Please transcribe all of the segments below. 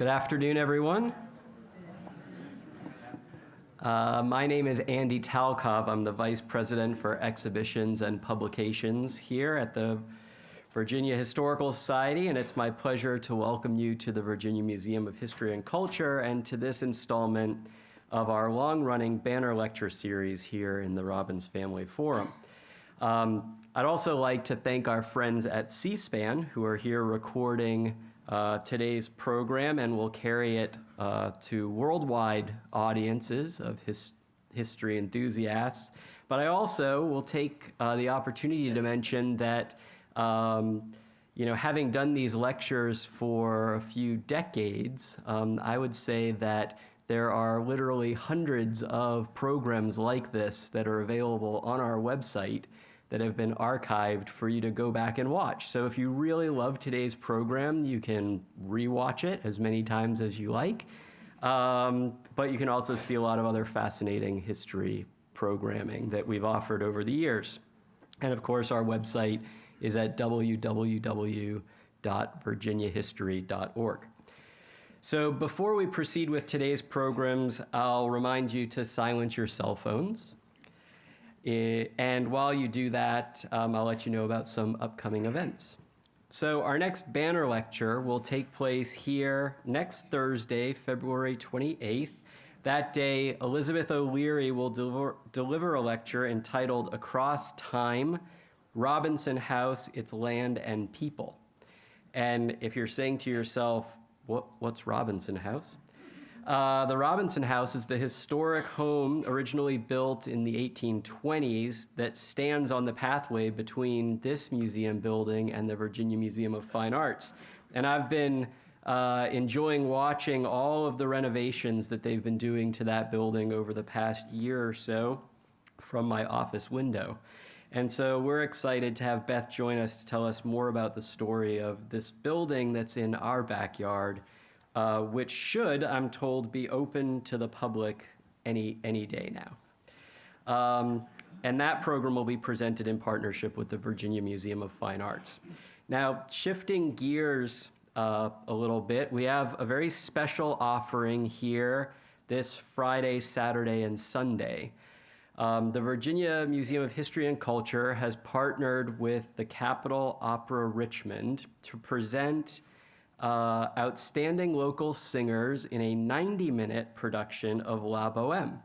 Good afternoon, everyone. My name is Andy Talkov. I'm the Vice President for Exhibitions and Publications here at the Virginia Historical Society, and it's my pleasure to welcome you to the Virginia Museum of History and Culture and to this installment of our long-running banner lecture series here in the Robbins Family Forum. I'd also like to thank our friends at C-SPAN who are here recording today's program and will carry it to worldwide audiences of history enthusiasts. But I also will take the opportunity to mention that having done these lectures for a few decades, I would say that there are literally hundreds of programs like this that are available on our website that have been archived for you to go back and watch. So if you really love today's program, you can rewatch it as many times as you like. But you can also see a lot of other fascinating history programming that we've offered over the years. And of course, our website is at www.virginiahistory.org. So before we proceed with today's programs, I'll remind you to silence your cell phones. And while you do that, I'll let you know about some upcoming events. So our next banner lecture will take place here next Thursday, February 28th. That day, Elizabeth O'Leary will deliver a lecture entitled Across Time, Robinson House, Its Land and People. And if you're saying to yourself, what's Robinson House? The Robinson House is the historic home originally built in the 1820s that stands on the pathway between this museum building and the Virginia Museum of Fine Arts. And I've been enjoying watching all of the renovations that they've been doing to that building over the past year or so from my office window. And so we're excited to have Beth join us to tell us more about the story of this building that's in our backyard, which should, I'm told, be open to the public any day now. And that program will be presented in partnership with the Virginia Museum of Fine Arts. Now, shifting gears a little bit, we have a very special offering here this Friday, Saturday, and Sunday. The Virginia Museum of History and Culture has partnered with the Capitol Opera Richmond to present outstanding local singers in a 90-minute production of La Bohème.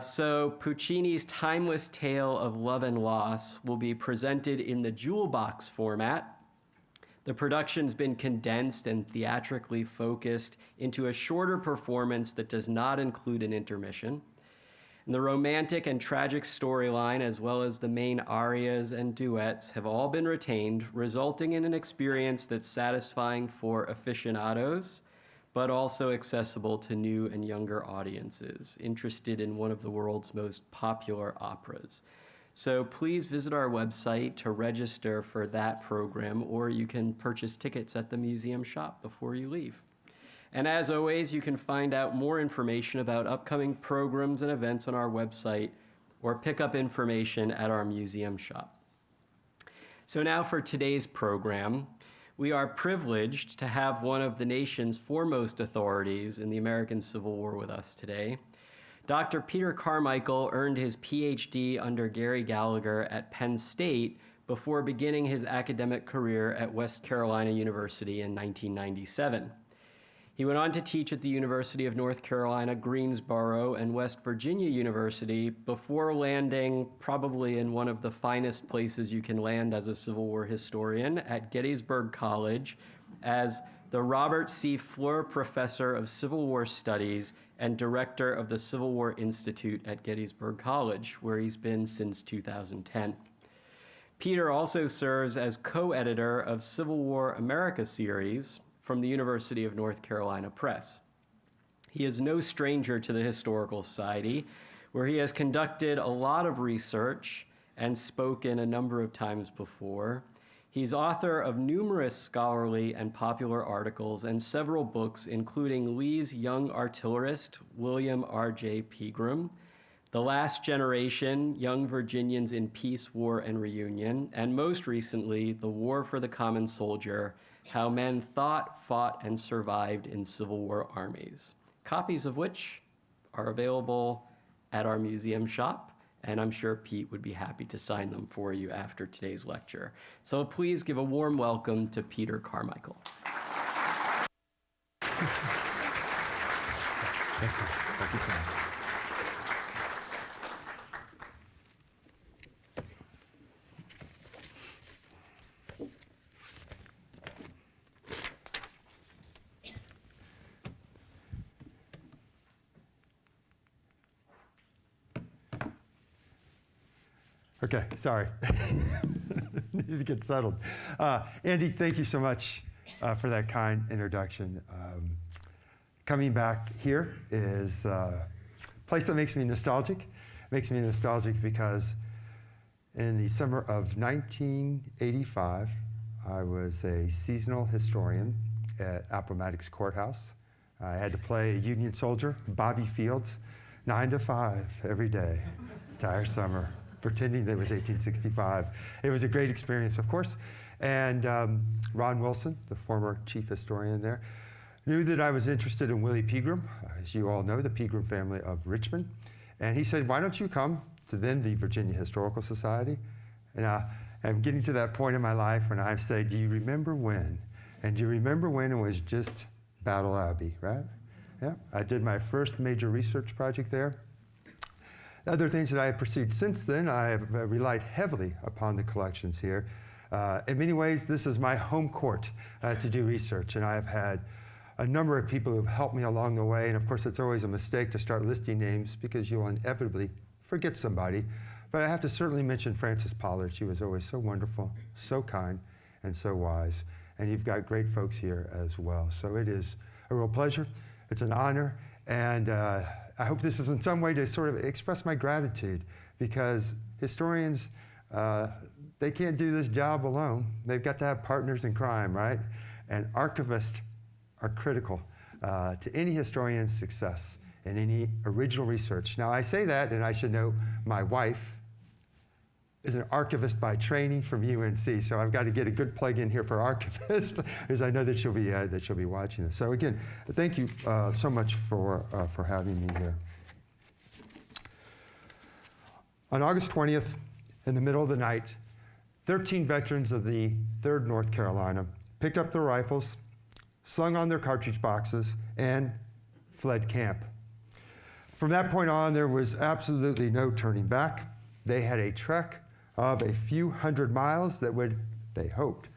So Puccini's timeless tale of love and loss will be presented in the jewel box format. The production's been condensed and theatrically focused into a shorter performance that does not include an intermission. And the romantic and tragic storyline, as well as the main arias and duets, have all been retained, resulting in an experience that's satisfying for aficionados, but also accessible to new and younger audiences interested in one of the world's most popular operas. So please visit our website to register for that program, or you can purchase tickets at the museum shop before you leave. And as always, you can find out more information about upcoming programs and events on our website or pick up information at our museum shop. So now for today's program, we are privileged to have one of the nation's foremost authorities in the American Civil War with us today. Dr. Peter Carmichael earned his PhD under Gary Gallagher at Penn State before beginning his academic career at West Carolina University in 1997. He went on to teach at the University of North Carolina, Greensboro, and West Virginia University before landing probably in one of the finest places you can land as a Civil War historian at Gettysburg College as the Robert C. Fluhrer Professor of Civil War Studies and Director of the Civil War Institute at Gettysburg College, where he's been since 2010. Peter also serves as co-editor of Civil War America series from the University of North Carolina Press. He is no stranger to the Historical Society, where he has conducted a lot of research and spoken a number of times before. He's author of numerous scholarly and popular articles and several books, including Lee's Young Artillerist, William R.J. Pegram, The Last Generation, Young Virginians in Peace, War, and Reunion, and most recently, The War for the Common Soldier, How Men Thought, Fought, and Survived in Civil War Armies, copies of which are available at our museum shop, and I'm sure Pete would be happy to sign them for you after today's lecture. So please give a warm welcome to Peter Carmichael. Thank you so much. Okay, sorry. Needed to get settled. Andy, thank you so much for that kind introduction. Coming back here is a place that makes me nostalgic. It makes me nostalgic because in the summer of 1985, I was a seasonal historian at Appomattox Courthouse. I had to play a Union soldier, Bobby Fields, 9 to 5 every day, entire summer, pretending that it was 1865. It was a great experience, of course. And Ron Wilson, the former chief historian there, knew that I was interested in Willie Pegram, as you all know, the Pegram family of Richmond. And he said, why don't you come to then the Virginia Historical Society? And I'm getting to that point in my life when I say, do you remember when? And do you remember when it was just Battle Abbey, right? Yeah, I did my first major research project there. Other things that I have pursued since then, I have relied heavily upon the collections here. In many ways, this is my home court to do research, and I have had a number of people who've helped me along the way, and of course it's always a mistake to start listing names because you'll inevitably forget somebody. But I have to certainly mention Frances Pollard. She was always so wonderful, so kind, and so wise. And you've got great folks here as well. So it is a real pleasure. It's an honor, and I hope this is in some way to sort of express my gratitude, because historians, they can't do this job alone. They've got to have partners in crime, right? And archivists are critical to any historian's success in any original research. Now, I say that, and I should note my wife is an archivist by training from UNC, so I've got to get a good plug in here for archivist, because I know that she'll be watching this. So again, thank you so much for having me here. On August 20th, in the middle of the night, 13 veterans of the 3rd North Carolina picked up their rifles, slung on their cartridge boxes, and fled camp. From that point on, there was absolutely no turning back. They had a trek of a few hundred miles that would, they hoped,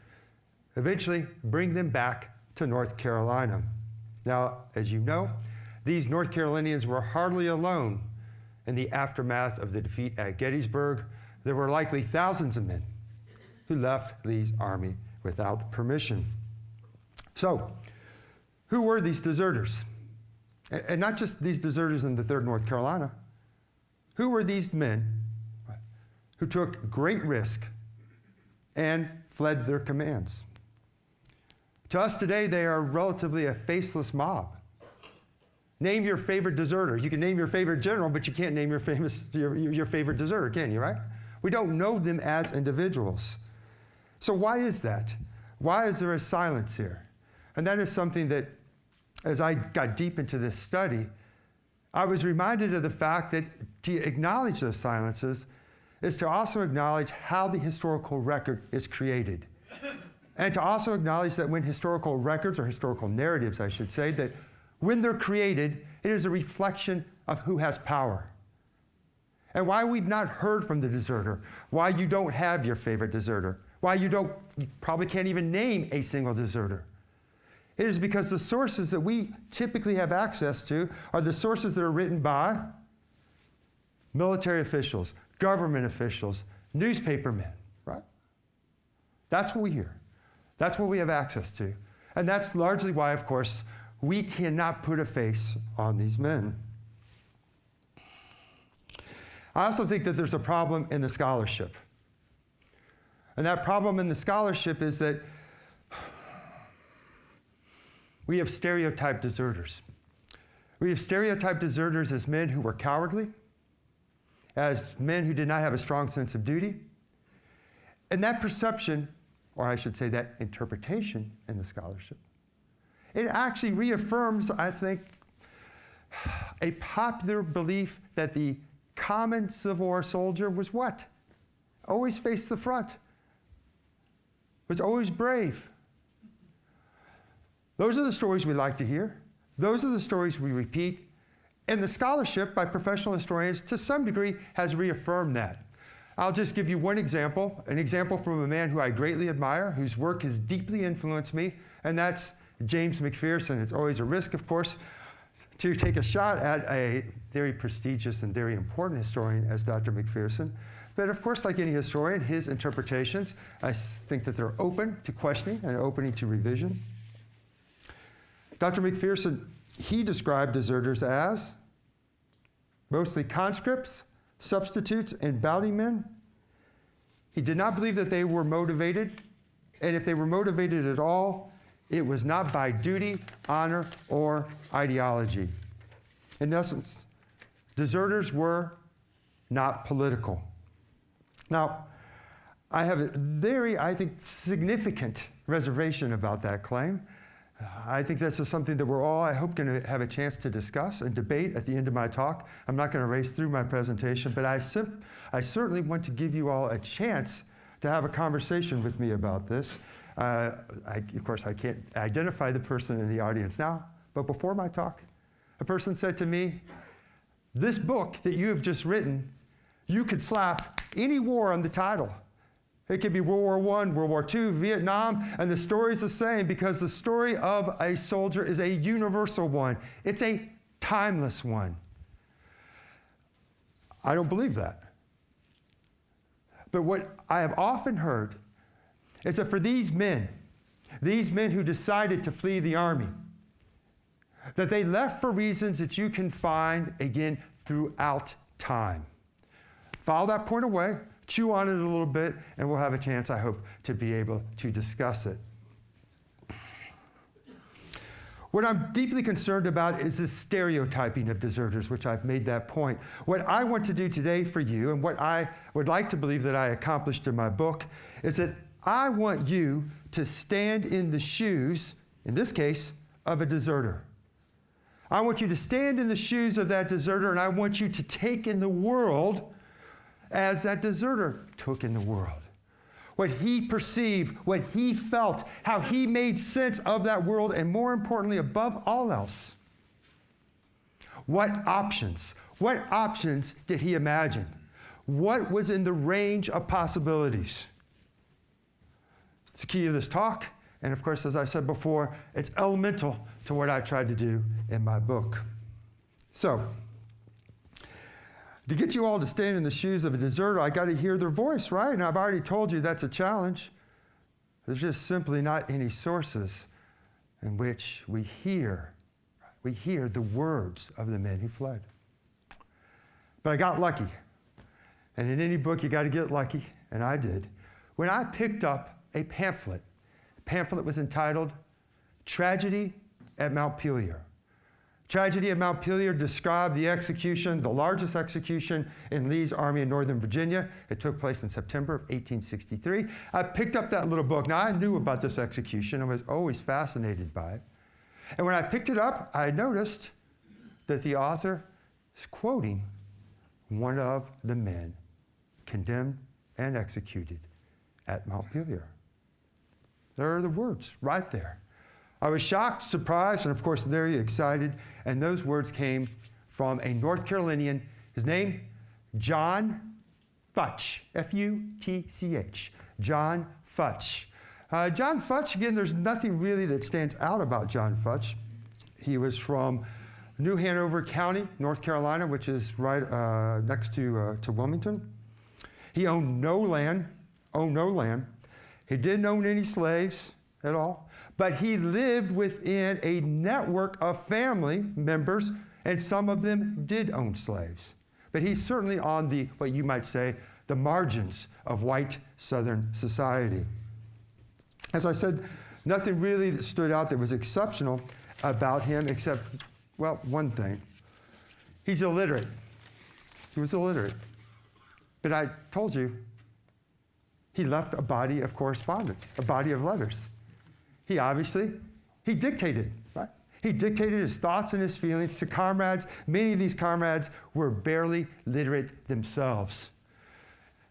eventually bring them back to North Carolina. Now, as you know, these North Carolinians were hardly alone in the aftermath of the defeat at Gettysburg. There were likely thousands of men who left Lee's army without permission. So, who were these deserters? And not just these deserters in the 3rd North Carolina. Who were these men who took great risk and fled their commands? To us today, they are relatively a faceless mob. Name your favorite deserter. You can name your favorite general, but you can't name your favorite deserter, can you, right? We don't know them as individuals. So why is that? Why is there a silence here? And that is something that, as I got deep into this study, I was reminded of the fact that to acknowledge those silences is to also acknowledge how the historical record is created. And to also acknowledge that when historical records, or historical narratives, I should say, that when they're created, it is a reflection of who has power. And why we've not heard from the deserter, why you don't have your favorite deserter, why you probably can't even name a single deserter. It is because the sources that we typically have access to are the sources that are written by military officials, government officials, newspapermen, right? That's what we hear. That's what we have access to. And that's largely why, of course, we cannot put a face on these men. I also think that there's a problem in the scholarship. And that problem in the scholarship is that we have stereotyped deserters. We have stereotyped deserters as men who were cowardly, as men who did not have a strong sense of duty. And that perception or I should say that interpretation in the scholarship, it actually reaffirms, I think, a popular belief that the common Civil War soldier was what? Always faced the front, was always brave. Those are the stories we like to hear. Those are the stories we repeat. And the scholarship by professional historians, to some degree, has reaffirmed that. I'll just give you one example, an example from a man who I greatly admire, whose work has deeply influenced me, and that's James McPherson. It's always a risk, of course, to take a shot at a very prestigious and very important historian as Dr. McPherson. But of course, like any historian, his interpretations, I think that they're open to questioning and opening to revision. Dr. McPherson, he described deserters as mostly conscripts, substitutes, and bounty men. He did not believe that they were motivated, and if they were motivated at all, it was not by duty, honor, or ideology. In essence, deserters were not political. Now, I have a very, I think, significant reservation about that claim. I think this is something that we're all, I hope, going to have a chance to discuss and debate at the end of my talk. I'm not going to race through my presentation, but I certainly want to give you all a chance to have a conversation with me about this. Of course, I can't identify the person in the audience now, but before my talk, a person said to me, "This book that you have just written, you could slap any war on the title. It could be World War I, World War II, Vietnam, and the story's the same because the story of a soldier is a universal one. It's a timeless one." I don't believe that. But what I have often heard is that for these men who decided to flee the army, that they left for reasons that you can find, again, throughout time. File that point away, chew on it a little bit, and we'll have a chance, I hope, to be able to discuss it. What I'm deeply concerned about is the stereotyping of deserters, which I've made that point. What I want to do today for you, and what I would like to believe that I accomplished in my book, is that I want you to stand in the shoes, in this case, of a deserter. I want you to stand in the shoes of that deserter, and I want you to take in the world as that deserter took in the world. What he perceived, what he felt, how he made sense of that world, and more importantly, above all else, what options did he imagine? What was in the range of possibilities? It's the key of this talk, and of course, as I said before, it's elemental to what I tried to do in my book. So, to get you all to stand in the shoes of a deserter, I got to hear their voice, right? And I've already told you that's a challenge. There's just simply not any sources in which we hear the words of the men who fled. But I got lucky. And in any book, you got to get lucky, and I did. When I picked up a pamphlet, the pamphlet was entitled Tragedy at Montpelier. Tragedy at Montpelier described the execution, the largest execution in Lee's army in Northern Virginia. It took place in September of 1863. I picked up that little book. Now, I knew about this execution. I was always fascinated by it. And when I picked it up, I noticed that the author is quoting one of the men condemned and executed at Montpelier. There are the words right there. I was shocked, surprised, and of course very excited, and those words came from a North Carolinian, his name, John Futch, F-U-T-C-H, John Futch. John Futch, again, there's nothing really that stands out about John Futch. He was from New Hanover County, North Carolina, which is right next to Wilmington. He owned no land. He didn't own any slaves at all. But he lived within a network of family members, and some of them did own slaves. But he's certainly on the, what you might say, the margins of white Southern society. As I said, nothing really that stood out that was exceptional about him except, well, one thing. He's illiterate. He was illiterate. But I told you, he left a body of correspondence, a body of letters. He dictated, right? He dictated his thoughts and his feelings to comrades. Many of these comrades were barely literate themselves.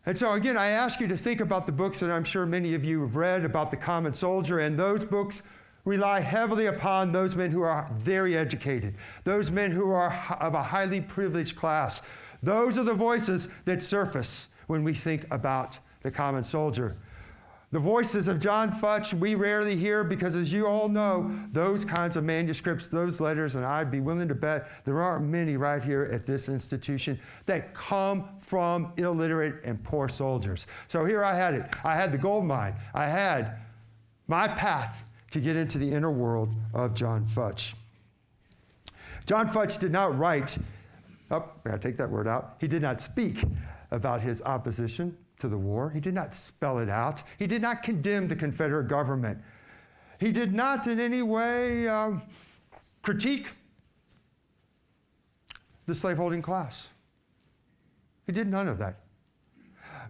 And so again, I ask you to think about the books that I'm sure many of you have read about the common soldier, and those books rely heavily upon those men who are very educated, those men who are of a highly privileged class. Those are the voices that surface when we think about the common soldier. The voices of John Futch we rarely hear because, as you all know, those kinds of manuscripts, those letters, and I'd be willing to bet there aren't many right here at this institution that come from illiterate and poor soldiers. So here I had it. I had the gold mine. I had my path to get into the inner world of John Futch. John Futch did not write, I gotta take that word out. He did not speak about his opposition to the war. He did not spell it out. He did not condemn the Confederate government. He did not in any way critique the slaveholding class. He did none of that.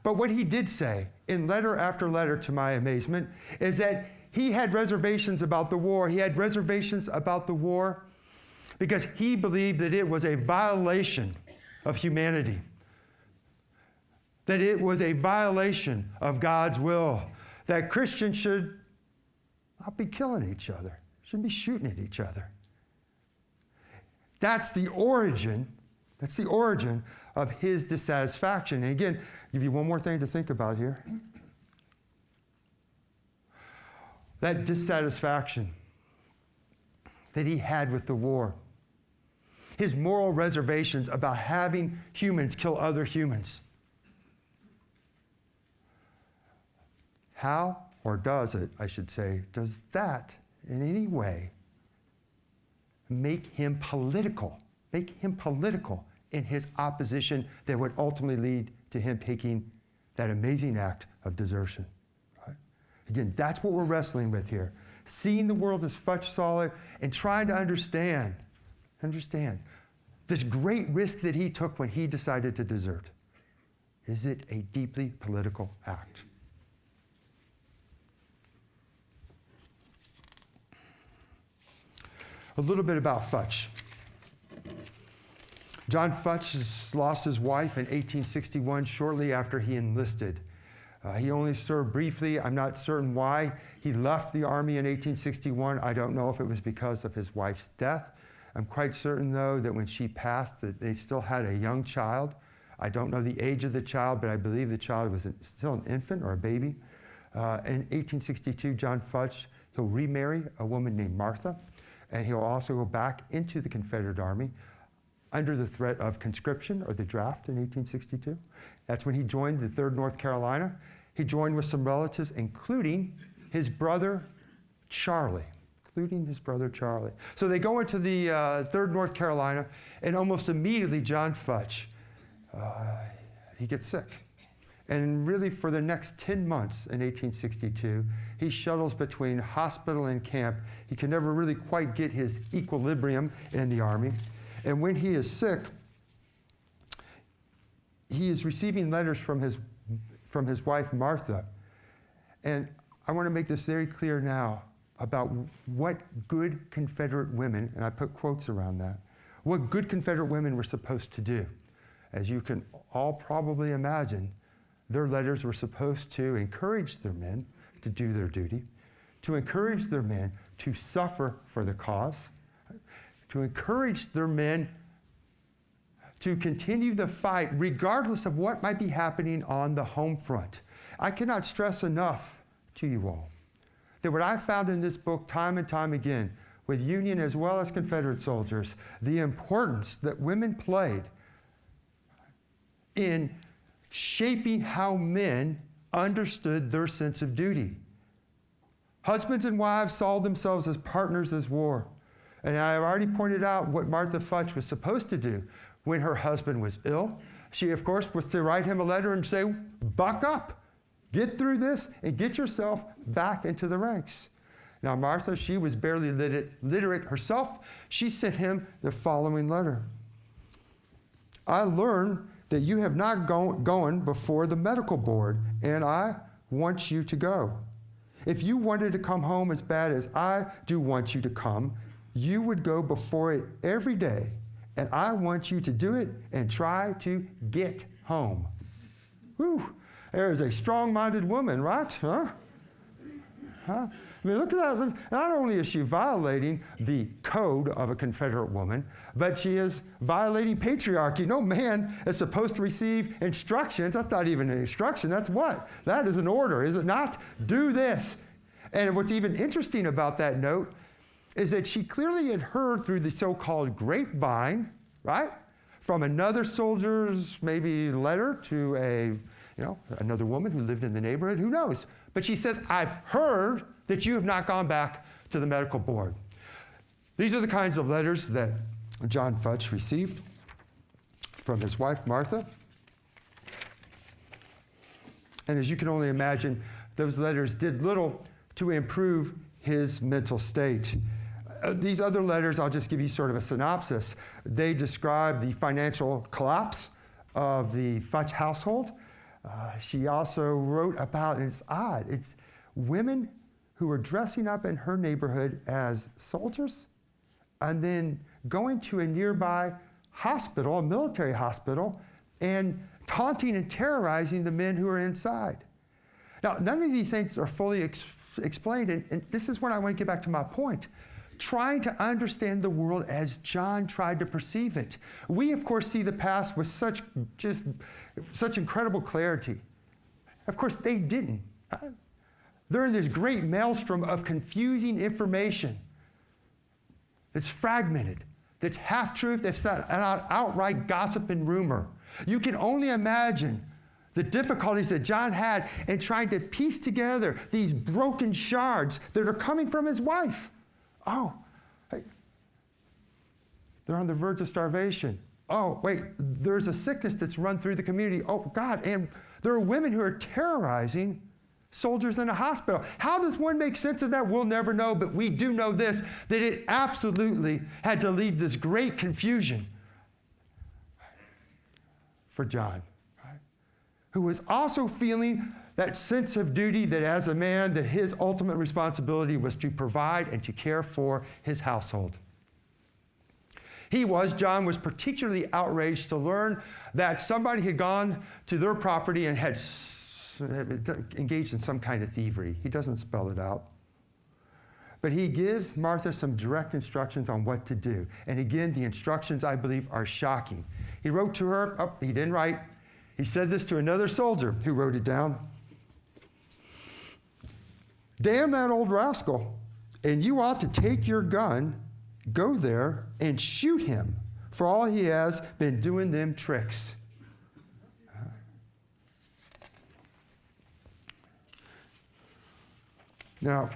But what he did say in letter after letter, to my amazement, is that he had reservations about the war. He had reservations about the war because he believed that it was a violation of humanity, that it was a violation of God's will, that Christians should not be killing each other, shouldn't be shooting at each other. That's the origin of his dissatisfaction. And again, I'll give you one more thing to think about here. That dissatisfaction that he had with the war, his moral reservations about having humans kill other humans. How, or does it, I should say, does that in any way make him political in his opposition that would ultimately lead to him taking that amazing act of desertion? Right? Again, that's what we're wrestling with here. Seeing the world as Futch saw it and trying to understand this great risk that he took when he decided to desert. Is it a deeply political act? A little bit about Futch. John Futch has lost his wife in 1861 shortly after he enlisted. He only served briefly. I'm not certain why he left the Army in 1861. I don't know if it was because of his wife's death. I'm quite certain, though, that when she passed, that they still had a young child. I don't know the age of the child, but I believe the child was still an infant or a baby. In 1862, John Futch, he'll remarry a woman named Martha, and he'll also go back into the Confederate Army under the threat of conscription or the draft in 1862. That's when he joined the 3rd North Carolina. He joined with some relatives, including his brother Charlie. So they go into the 3rd North Carolina, and almost immediately John Futch, he gets sick. And really for the next 10 months in 1862, he shuttles between hospital and camp. He can never really quite get his equilibrium in the Army. And when he is sick, he is receiving letters from his wife, Martha. And I want to make this very clear now about what good Confederate women, and I put quotes around that, what good Confederate women were supposed to do. As you can all probably imagine, their letters were supposed to encourage their men to do their duty, to encourage their men to suffer for the cause, to encourage their men to continue the fight regardless of what might be happening on the home front. I cannot stress enough to you all that what I found in this book time and time again, with Union as well as Confederate soldiers, the importance that women played in shaping how men understood their sense of duty. Husbands and wives saw themselves as partners in war. And I have already pointed out what Martha Futch was supposed to do when her husband was ill. She, of course, was to write him a letter and say, buck up, get through this, and get yourself back into the ranks. Now, Martha, she was barely literate herself. She sent him the following letter. I learned that you have not gone before the medical board, and I wants you to go. If you wanted to come home as bad as I do want you to come, you would go before it every day, and I want you to do it and try to get home. Whew, there is a strong-minded woman, right? Huh? I mean, look at that. Not only is she violating the code of a Confederate woman, but she is violating patriarchy. No man is supposed to receive instructions. That's not even an instruction. That's what? That is an order, is it not? Do this. And what's even interesting about that note is that she clearly had heard through the so-called grapevine, right, from another soldier's maybe letter to another woman who lived in the neighborhood. Who knows? But she says, I've heard that you have not gone back to the medical board. These are the kinds of letters that John Futch received from his wife, Martha. And as you can only imagine, those letters did little to improve his mental state. These other letters, I'll just give you sort of a synopsis. They describe the financial collapse of the Futch household. She also wrote about, and it's odd, it's women who were dressing up in her neighborhood as soldiers and then going to a nearby hospital, a military hospital, and taunting and terrorizing the men who are inside. Now, none of these things are fully explained, and this is when I want to get back to my point. Trying to understand the world as John tried to perceive it. We, of course, see the past with such incredible clarity. Of course, they didn't. They're in this great maelstrom of confusing information that's fragmented, that's half-truth, that's not outright gossip and rumor. You can only imagine the difficulties that John had in trying to piece together these broken shards that are coming from his wife. Oh, hey, they're on the verge of starvation. Oh, wait, there's a sickness that's run through the community. Oh, God, and there are women who are terrorizing soldiers in a hospital. How does one make sense of that? We'll never know, but we do know this, that it absolutely had to lead this great confusion for John, right? Who was also feeling that sense of duty that as a man, that his ultimate responsibility was to provide and to care for his household. John was particularly outraged to learn that somebody had gone to their property and had engaged in some kind of thievery. He doesn't spell it out. But he gives Martha some direct instructions on what to do. And again, the instructions, I believe, are shocking. He wrote to her, he didn't write. He said this to another soldier who wrote it down. Damn that old rascal, and you ought to take your gun, go there, and shoot him, for all he has been doing them tricks. Now,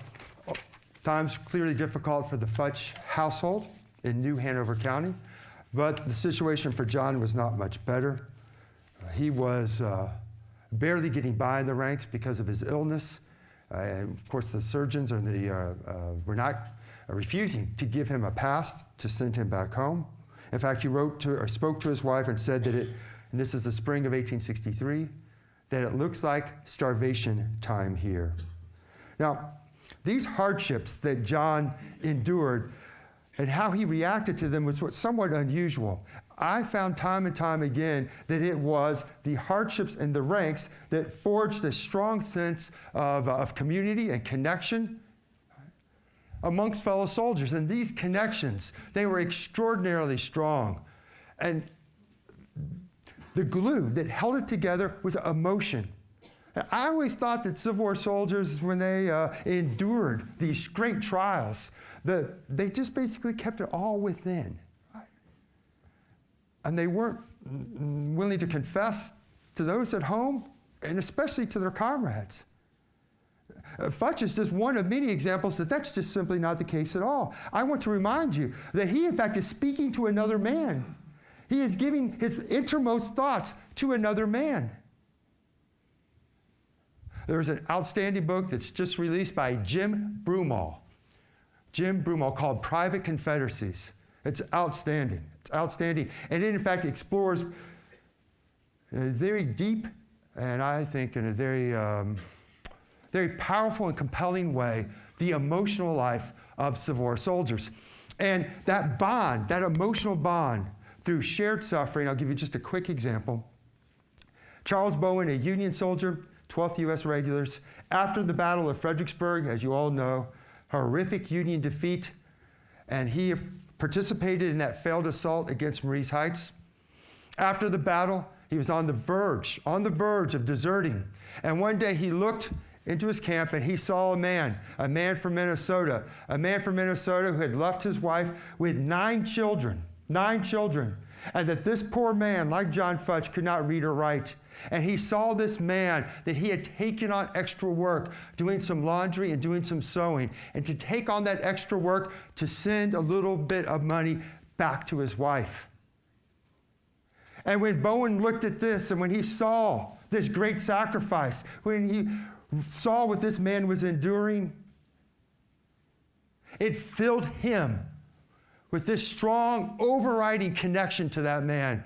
times clearly difficult for the Futch household in New Hanover County, but the situation for John was not much better. He was barely getting by in the ranks because of his illness. And of course, the surgeons were not refusing to give him a pass to send him back home. In fact, he spoke to his wife and said that and this is the spring of 1863, that it looks like starvation time here. Now, these hardships that John endured and how he reacted to them was somewhat unusual. I found time and time again that it was the hardships in the ranks that forged a strong sense of community and connection amongst fellow soldiers. And these connections, they were extraordinarily strong. And the glue that held it together was emotion. I always thought that Civil War soldiers, when they endured these great trials, that they just basically kept it all within. Right? And they weren't willing to confess to those at home, and especially to their comrades. Futch is just one of many examples that that's just simply not the case at all. I want to remind you that he, in fact, is speaking to another man. He is giving his innermost thoughts to another man. There's an outstanding book that's just released by Jim Broomall called Private Confederacies. It's outstanding. It's outstanding. And it, in fact, explores in a very deep and I think in a very very powerful and compelling way, the emotional life of Civil War soldiers. And that bond, that emotional bond through shared suffering, I'll give you just a quick example. Charles Bowen, a Union soldier, 12th U.S. Regulars, after the Battle of Fredericksburg, as you all know, horrific Union defeat, and he participated in that failed assault against Marie's Heights. After the battle, he was on the verge of deserting. And one day he looked into his camp and he saw a man from Minnesota, who had left his wife with 9 children, and that this poor man, like John Futch, could not read or write. And he saw this man that he had taken on extra work, doing some laundry and doing some sewing, and to take on that extra work to send a little bit of money back to his wife. And when Bowen looked at this, and when he saw this great sacrifice, when he saw what this man was enduring, it filled him with this strong, overriding connection to that man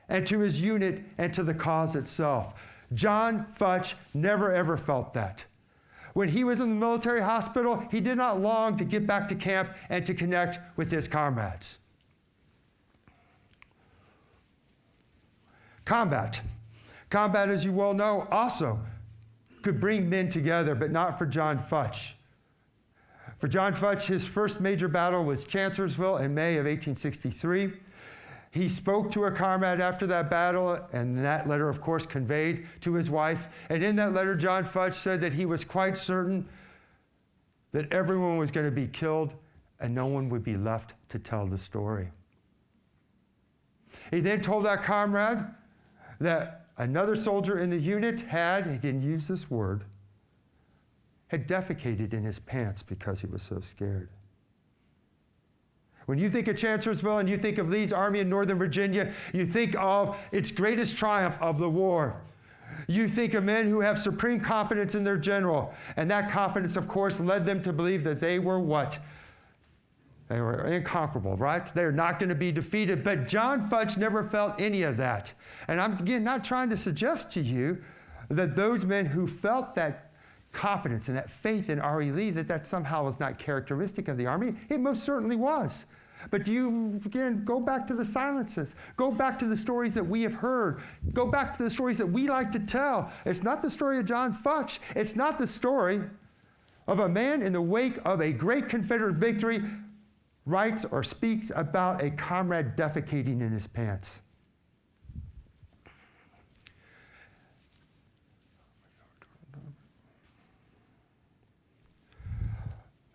and to his unit and to the cause itself. John Futch never ever felt that. When he was in the military hospital, he did not long to get back to camp and to connect with his comrades. Combat, as you well know, also could bring men together, but not for John Futch. For John Futch, his first major battle was Chancellorsville in May of 1863. He spoke to a comrade after that battle, and that letter, of course, conveyed to his wife. And in that letter, John Futch said that he was quite certain that everyone was going to be killed and no one would be left to tell the story. He then told that comrade that another soldier in the unit he didn't use this word, had defecated in his pants because he was so scared. When you think of Chancellorsville and you think of Lee's army in Northern Virginia, you think of its greatest triumph of the war. You think of men who have supreme confidence in their general, and that confidence, of course, led them to believe that they were what? They were inconquerable, right? They're not going to be defeated. But John Futch never felt any of that. And I'm, again, not trying to suggest to you that those men who felt that confidence and that faith in R.E. Lee, that somehow was not characteristic of the Army. It most certainly was. But do you, again, go back to the silences. Go back to the stories that we have heard. Go back to the stories that we like to tell. It's not the story of John Futch. It's not the story of a man in the wake of a great Confederate victory writes or speaks about a comrade defecating in his pants.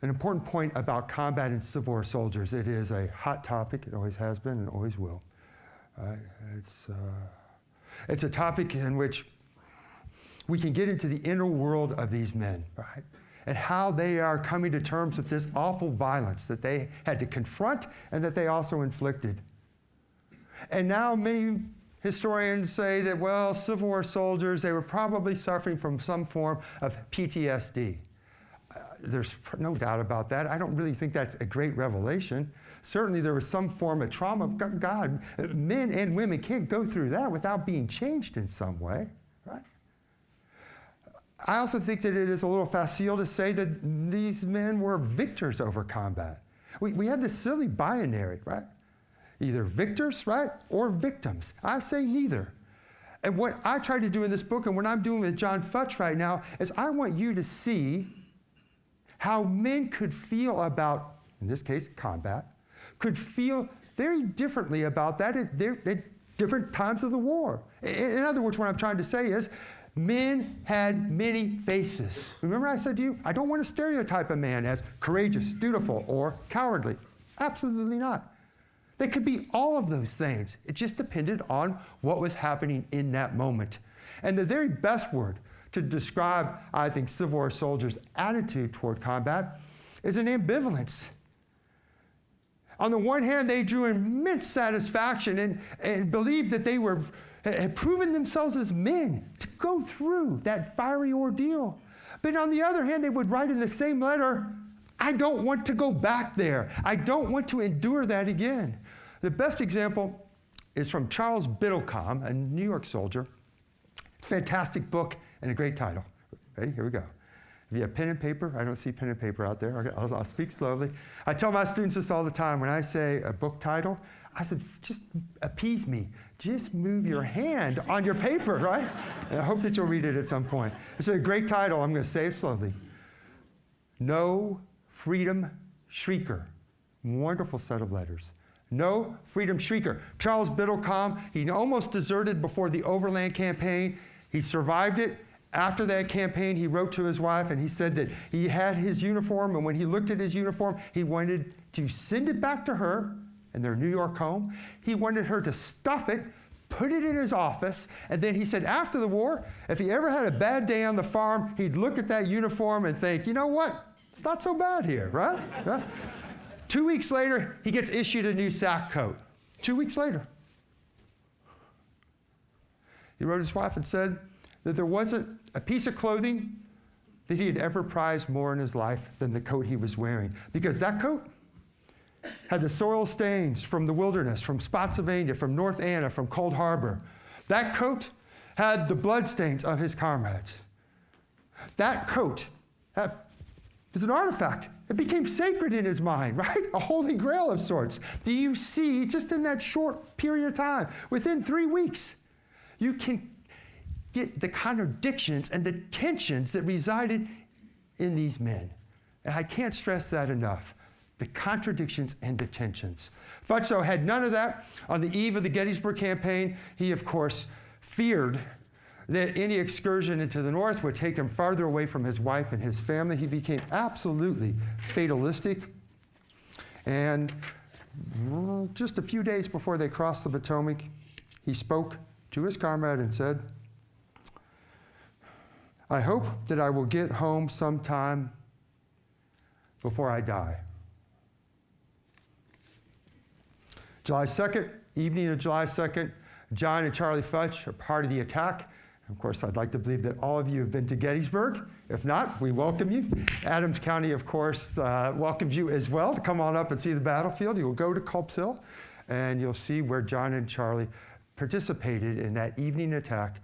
An important point about combat in Civil War soldiers, it is a hot topic. It always has been and always will. It's a topic in which we can get into the inner world of these men, right? And how they are coming to terms with this awful violence that they had to confront and that they also inflicted. And now many historians say that, well, Civil War soldiers, they were probably suffering from some form of PTSD. There's no doubt about that. I don't really think that's a great revelation. Certainly there was some form of trauma. God, men and women can't go through that without being changed in some way, right? I also think that it is a little facile to say that these men were victors over combat. We have this silly binary, right? Either victors, right, or victims. I say neither. And what I try to do in this book and what I'm doing with John Futch right now is I want you to see how men could feel about, in this case, combat, could feel very differently about that at different times of the war. In other words, what I'm trying to say is, men had many faces. Remember I said to you, I don't want to stereotype a man as courageous, dutiful, or cowardly. Absolutely not. They could be all of those things. It just depended on what was happening in that moment. And the very best word to describe, I think, Civil War soldiers' attitude toward combat is an ambivalence. On the one hand, they drew immense satisfaction and believed that they had proven themselves as men to go through that fiery ordeal. But on the other hand, they would write in the same letter, I don't want to go back there. I don't want to endure that again. The best example is from Charles Biddlecombe, a New York soldier. Fantastic book and a great title. Ready? Here we go. If you have pen and paper, I don't see pen and paper out there. Okay, I'll speak slowly. I tell my students this all the time. When I say a book title, I said, just appease me. Just move your hand on your paper, right? And I hope that you'll read it at some point. It's a great title. I'm going to say it slowly. No Freedom Shrieker. Wonderful set of letters. No Freedom Shrieker. Charles Biddlecombe, he almost deserted before the Overland Campaign. He survived it. After that campaign, he wrote to his wife and he said that he had his uniform, and when he looked at his uniform, he wanted to send it back to her in their New York home. He wanted her to stuff it, put it in his office, and then he said after the war, if he ever had a bad day on the farm, he'd look at that uniform and think, you know what? It's not so bad here, right? Yeah. 2 weeks later, he gets issued a new sack coat. 2 weeks later. He wrote his wife and said that there wasn't a piece of clothing that he had ever prized more in his life than the coat he was wearing. Because that coat had the soil stains from the wilderness, from Spotsylvania, from North Anna, from Cold Harbor. That coat had the blood stains of his comrades. That coat is an artifact. It became sacred in his mind, right? A holy grail of sorts. Do you see, just in that short period of time, within 3 weeks, you can get the contradictions and the tensions that resided in these men. And I can't stress that enough. The contradictions and the tensions. Futch, though, had none of that. On the eve of the Gettysburg campaign, he, of course, feared that any excursion into the North would take him farther away from his wife and his family. He became absolutely fatalistic. And just a few days before they crossed the Potomac, he spoke to his comrade and said, I hope that I will get home sometime before I die. July 2nd, evening of July 2nd, John and Charlie Futch are part of the attack. Of course, I'd like to believe that all of you have been to Gettysburg. If not, we welcome you. Adams County, of course, welcomes you as well to come on up and see the battlefield. You'll go to Culp's Hill, and you'll see where John and Charlie participated in that evening attack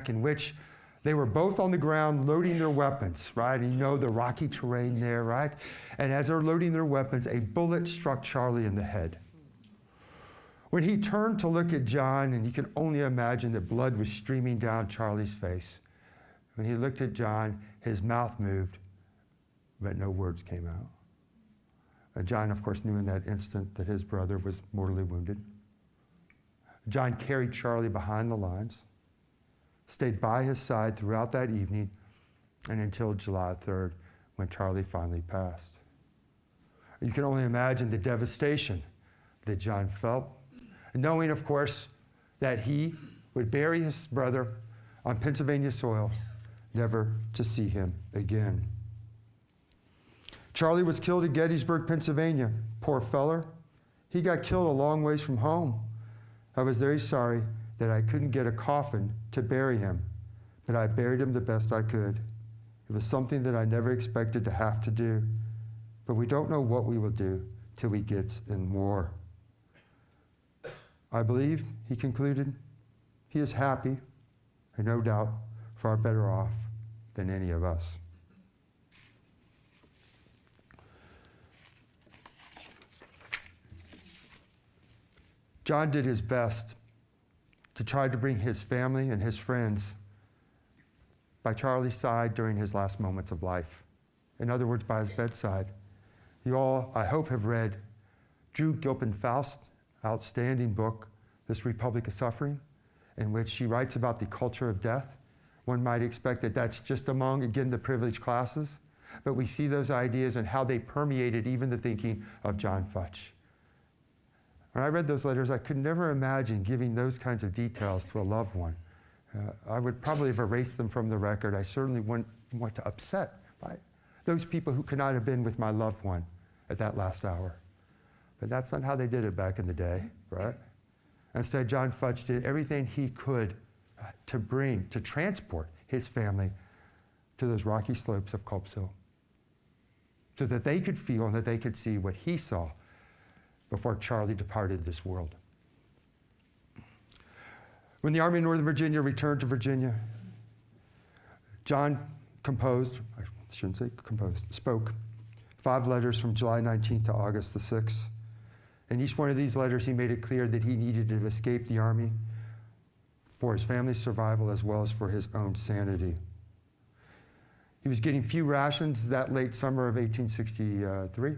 in which they were both on the ground loading their weapons, right? And you know the rocky terrain there, right? And as they're loading their weapons, a bullet struck Charlie in the head. When he turned to look at John, and you can only imagine that blood was streaming down Charlie's face. When he looked at John, his mouth moved, but no words came out. And John, of course, knew in that instant that his brother was mortally wounded. John carried Charlie behind the lines, stayed by his side throughout that evening, and until July 3rd, when Charlie finally passed. You can only imagine the devastation that John felt, knowing, of course, that he would bury his brother on Pennsylvania soil, never to see him again. Charlie was killed at Gettysburg, Pennsylvania. Poor feller. He got killed a long ways from home. I was very sorry that I couldn't get a coffin to bury him, but I buried him the best I could. It was something that I never expected to have to do, but we don't know what we will do till he gets in war. I believe, he concluded, he is happy, and no doubt far better off than any of us. John did his best to try to bring his family and his friends by Charlie's side during his last moments of life. In other words, by his bedside. You all, I hope, have read Drew Gilpin Faust's outstanding book, This Republic of Suffering, in which she writes about the culture of death. One might expect that that's just among, again, the privileged classes, but we see those ideas and how they permeated even the thinking of John Futch. When I read those letters, I could never imagine giving those kinds of details to a loved one. I would probably have erased them from the record. I certainly wouldn't want to upset those people who could not have been with my loved one at that last hour. But that's not how they did it back in the day, right? Instead, John Futch did everything he could to transport his family to those rocky slopes of Culp's Hill, so that they could feel and that they could see what he saw before Charlie departed this world. When the Army of Northern Virginia returned to Virginia, John spoke 5 letters from July 19th to August the 6th. In each one of these letters, he made it clear that he needed to escape the Army for his family's survival as well as for his own sanity. He was getting few rations that late summer of 1863.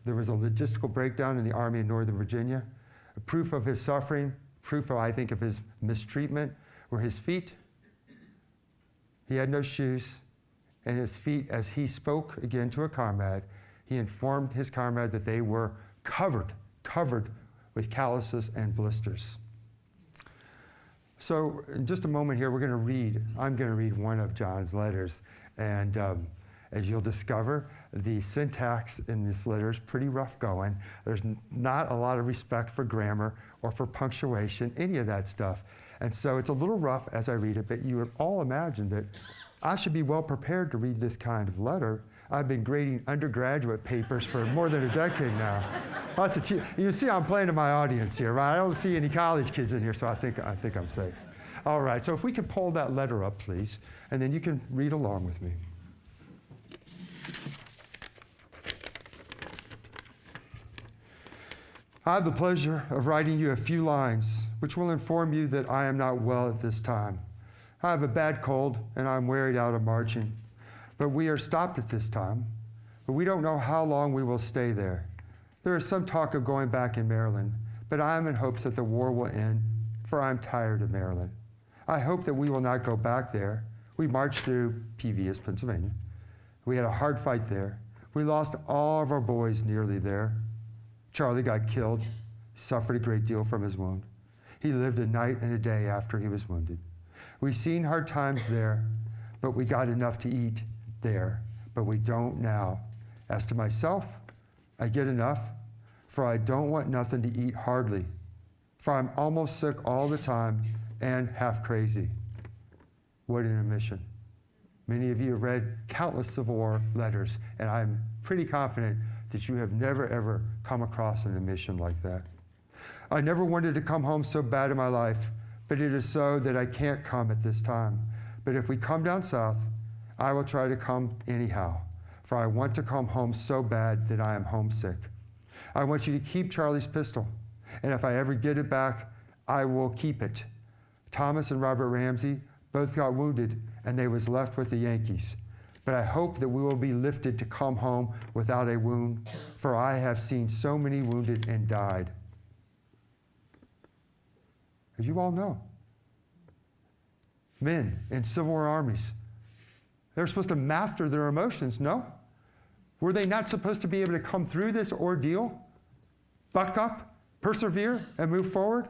There was a logistical breakdown in the Army in Northern Virginia. A proof of his suffering, proof, I think, of his mistreatment were his feet. He had no shoes, and his feet, as he spoke again to a comrade, he informed his comrade that they were covered with calluses and blisters. So in just a moment here, I'm going to read one of John's letters. And as you'll discover, the syntax in this letter is pretty rough going. There's not a lot of respect for grammar or for punctuation, any of that stuff. And so it's a little rough as I read it, but you would all imagine that I should be well prepared to read this kind of letter. I've been grading undergraduate papers for more than a decade now. You see I'm playing to my audience here, right? I don't see any college kids in here, so I think I'm safe. All right, so if we could pull that letter up, please, and then you can read along with me. I have the pleasure of writing you a few lines which will inform you that I am not well at this time. I have a bad cold and I'm wearied out of marching. But we are stopped at this time, but we don't know how long we will stay there. There is some talk of going back in Maryland, but I am in hopes that the war will end, for I am tired of Maryland. I hope that we will not go back there. We marched through PVS, Pennsylvania. We had a hard fight there. We lost all of our boys nearly there. Charlie got killed, suffered a great deal from his wound. He lived a night and a day after he was wounded. We've seen hard times there, but we got enough to eat there, but we don't now. As to myself, I get enough, for I don't want nothing to eat hardly, for I'm almost sick all the time and half crazy. What an omission. Many of you have read countless Civil War letters, and I'm pretty confident that you have never, ever come across an omission like that. I never wanted to come home so bad in my life, but it is so that I can't come at this time. But if we come down south, I will try to come anyhow, for I want to come home so bad that I am homesick. I want you to keep Charlie's pistol, and if I ever get it back, I will keep it. Thomas and Robert Ramsey both got wounded, and they was left with the Yankees. But I hope that we will be lifted to come home without a wound, for I have seen so many wounded and died. As you all know, men in Civil War armies, they're supposed to master their emotions, no? Were they not supposed to be able to come through this ordeal, buck up, persevere, and move forward?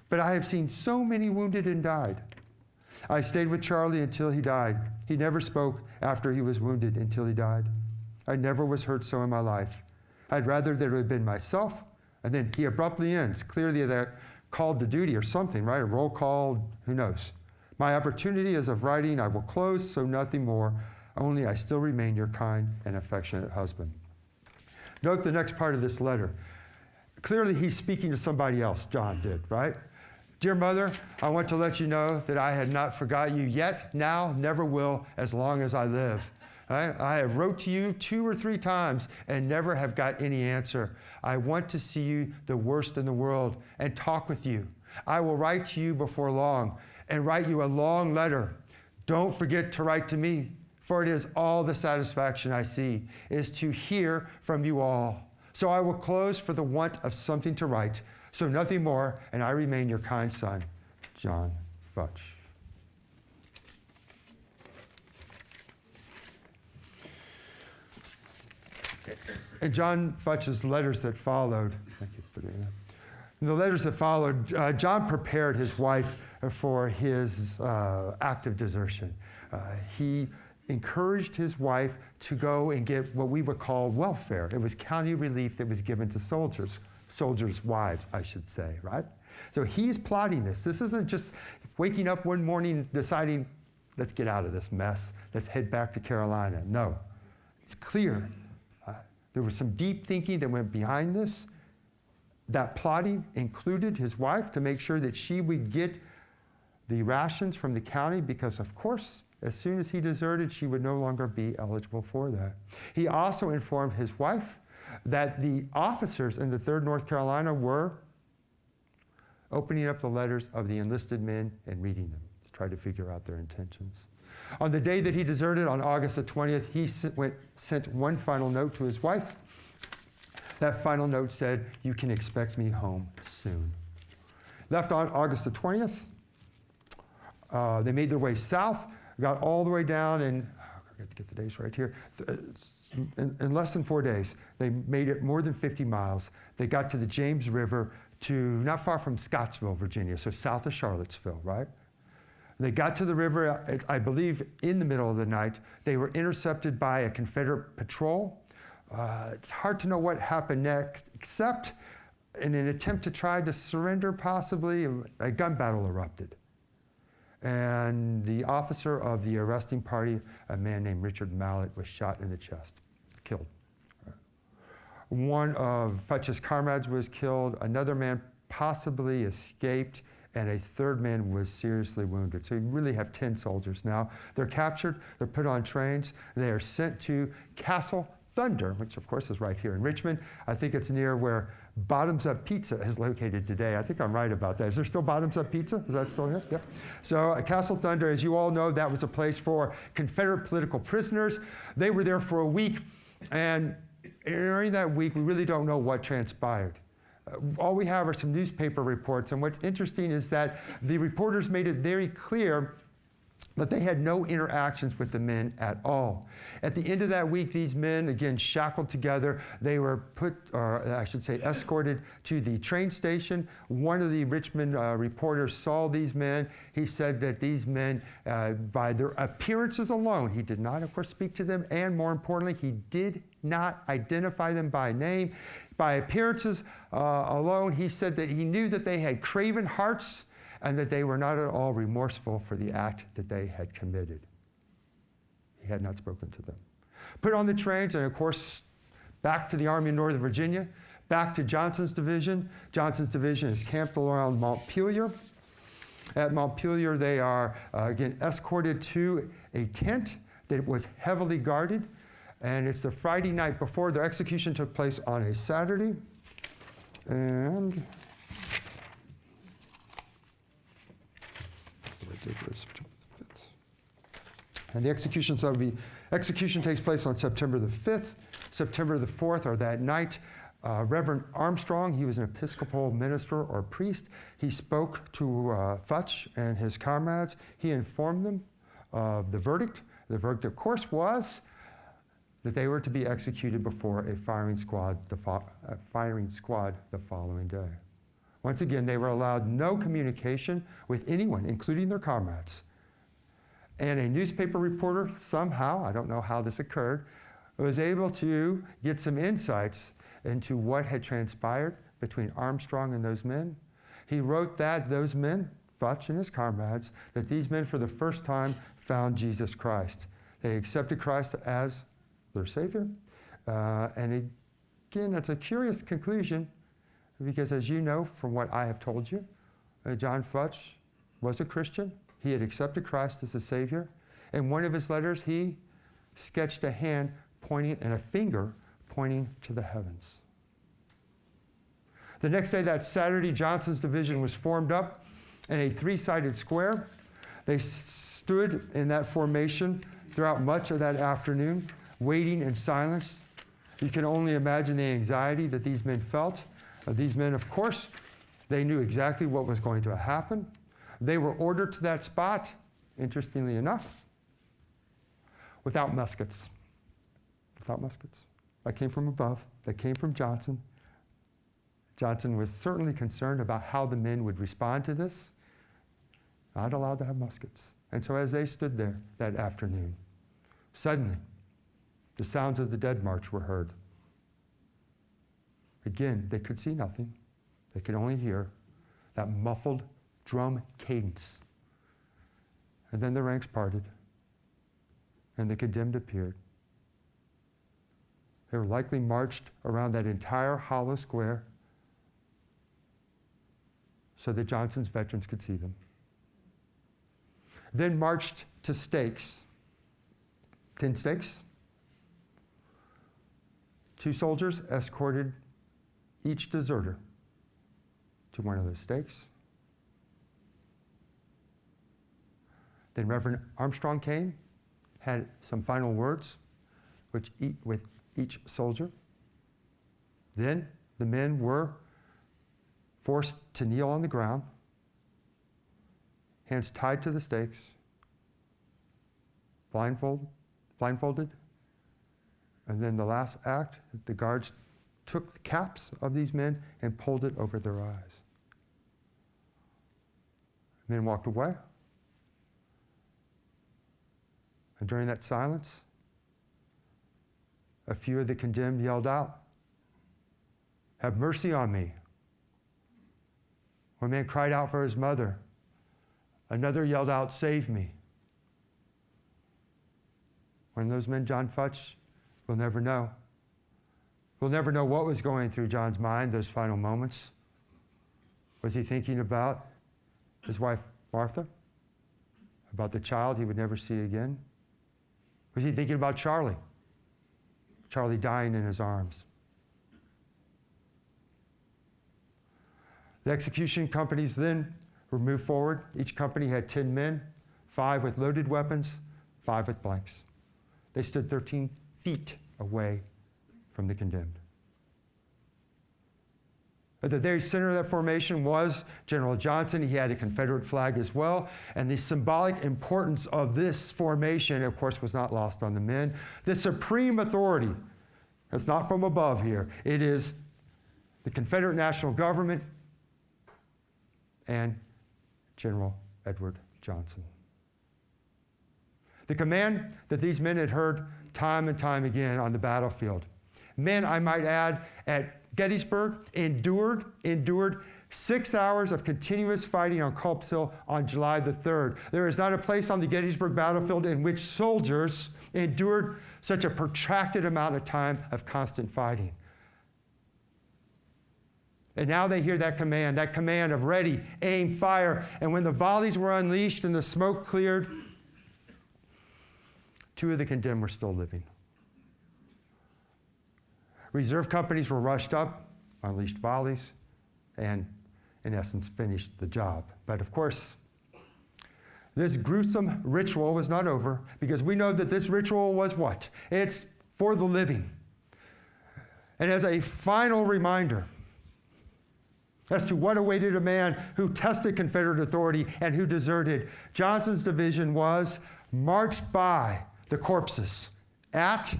But I have seen so many wounded and died. I stayed with Charlie until he died. He never spoke after he was wounded until he died. I never was hurt so in my life. I'd rather that it had been myself, and then he abruptly ends, clearly that called to duty or something, right? A roll call, who knows? My opportunity is of writing, I will close, so nothing more, only I still remain your kind and affectionate husband. Note the next part of this letter. Clearly he's speaking to somebody else, John did, right? Dear mother, I want to let you know that I had not forgot you yet, now, never will, as long as I live. I have wrote to you 2 or 3 times and never have got any answer. I want to see you the worst in the world and talk with you. I will write to you before long and write you a long letter. Don't forget to write to me, for it is all the satisfaction I see, is to hear from you all. So I will close for the want of something to write. So nothing more, and I remain your kind son, John Futch. And John Futch's letters that followed, thank you for doing that. In the letters that followed, John prepared his wife for his act of desertion. He encouraged his wife to go and get what we would call welfare. It was county relief that was given to soldiers' wives, I should say, right? So he's plotting this. This isn't just waking up one morning deciding, let's get out of this mess, let's head back to Carolina. No, it's clear. There was some deep thinking that went behind this. That plotting included his wife to make sure that she would get the rations from the county because, of course, As soon as he deserted, she would no longer be eligible for that. He also informed his wife that the officers in the 3rd North Carolina were opening up the letters of the enlisted men and reading them to try to figure out their intentions. On the day that he deserted, on August the 20th, he sent one final note to his wife. That final note said, "You can expect me home soon." Left on August the 20th. They made their way south, got all the way down, and I got to get the days right here. In less than 4 days, they made it more than 50 miles. They got to the James River, to not far from Scottsville, Virginia, so south of Charlottesville, right? They got to the river, I believe, in the middle of the night. They were intercepted by a Confederate patrol. It's hard to know what happened next, except in an attempt to try to surrender, possibly, a gun battle erupted. And the officer of the arresting party, a man named Richard Mallett, was shot in the chest, killed. One of Futch's comrades was killed. Another man possibly escaped, and a third man was seriously wounded. So you really have 10 soldiers now. They're captured, they're put on trains, they are sent to Castle Thunder, which of course is right here in Richmond. I think it's near where Bottoms Up Pizza is located today. I think I'm right about that. Is there still Bottoms Up Pizza? Is that still here? Yeah. So Castle Thunder, as you all know, that was a place for Confederate political prisoners. They were there for a week, and during that week, we really don't know what transpired. All we have are some newspaper reports, and what's interesting is that the reporters made it very clear that they had no interactions with the men at all. At the end of that week, these men, again, shackled together, they were escorted to the train station. One of the Richmond reporters saw these men. He said that these men, by their appearances alone, he did not, of course, speak to them, and more importantly, he did not identify them by name. By appearances alone, he said that he knew that they had craven hearts, and that they were not at all remorseful for the act that they had committed. He had not spoken to them. Put on the trains, and of course, back to the Army in Northern Virginia, back to Johnson's division. Johnson's division is camped around Montpelier. At Montpelier, they are, again, escorted to a tent that was heavily guarded, and it's the Friday night before. Their execution took place on a Saturday, and the execution takes place on September the 5th. September the 4th, or that night, Reverend Armstrong, he was an Episcopal minister or priest. He spoke to Futch and his comrades. He informed them of the verdict. The verdict, of course, was that they were to be executed before a firing squad the following day. Once again, they were allowed no communication with anyone, including their comrades. And a newspaper reporter, somehow, I don't know how this occurred, was able to get some insights into what had transpired between Armstrong and those men. He wrote that those men, Futch and his comrades, that these men for the first time found Jesus Christ. They accepted Christ as their Savior. And again, that's a curious conclusion, because as you know from what I have told you, John Futch was a Christian. He had accepted Christ as the Savior. In one of his letters, he sketched a hand pointing and a finger pointing to the heavens. The next day, that Saturday, Johnson's division was formed up in a three-sided square. They stood in that formation throughout much of that afternoon, waiting in silence. You can only imagine the anxiety that these men felt. These men, of course, they knew exactly what was going to happen. They were ordered to that spot, interestingly enough, without muskets. Without muskets. That came from above. That came from Johnson. Johnson was certainly concerned about how the men would respond to this. Not allowed to have muskets. And so as they stood there that afternoon, suddenly, the sounds of the Dead March were heard. Again, they could see nothing. They could only hear that muffled drum cadence. And then the ranks parted, and the condemned appeared. They were likely marched around that entire hollow square so that Johnson's veterans could see them. then marched to stakes. 10 stakes. 2 soldiers escorted each deserter to one of those stakes. Then Reverend Armstrong came, had some final words with each soldier. Then the men were forced to kneel on the ground, hands tied to the stakes, blindfolded. And then the last act, the guards took the caps of these men and pulled it over their eyes. Men walked away. And during that silence, a few of the condemned yelled out, "Have mercy on me." One man cried out for his mother. Another yelled out, "Save me." One of those men, John Futch, we'll never know. We'll never know what was going through John's mind those final moments. Was he thinking about his wife, Martha? About the child he would never see again? Was he thinking about Charlie? Charlie dying in his arms? The execution companies then were moved forward. Each company had 10 men, 5 with loaded weapons, 5 with blanks. They stood 13 feet away from the condemned. At the very center of that formation was General Johnson. He had a Confederate flag as well. And the symbolic importance of this formation, of course, was not lost on the men. The supreme authority, it's not from above here. It is the Confederate national government and General Edward Johnson. The command that these men had heard time and time again on the battlefield. Men, I might add, at Gettysburg endured 6 hours of continuous fighting on Culp's Hill on July the 3rd. There is not a place on the Gettysburg battlefield in which soldiers endured such a protracted amount of time of constant fighting. And now they hear that command of ready, aim, fire. And when the volleys were unleashed and the smoke cleared, 2 of the condemned were still living. Reserve companies were rushed up, unleashed volleys, and in essence finished the job. But of course, this gruesome ritual was not over, because we know that this ritual was what? It's for the living. And as a final reminder as to what awaited a man who tested Confederate authority and who deserted, Johnson's division was marched by the corpses at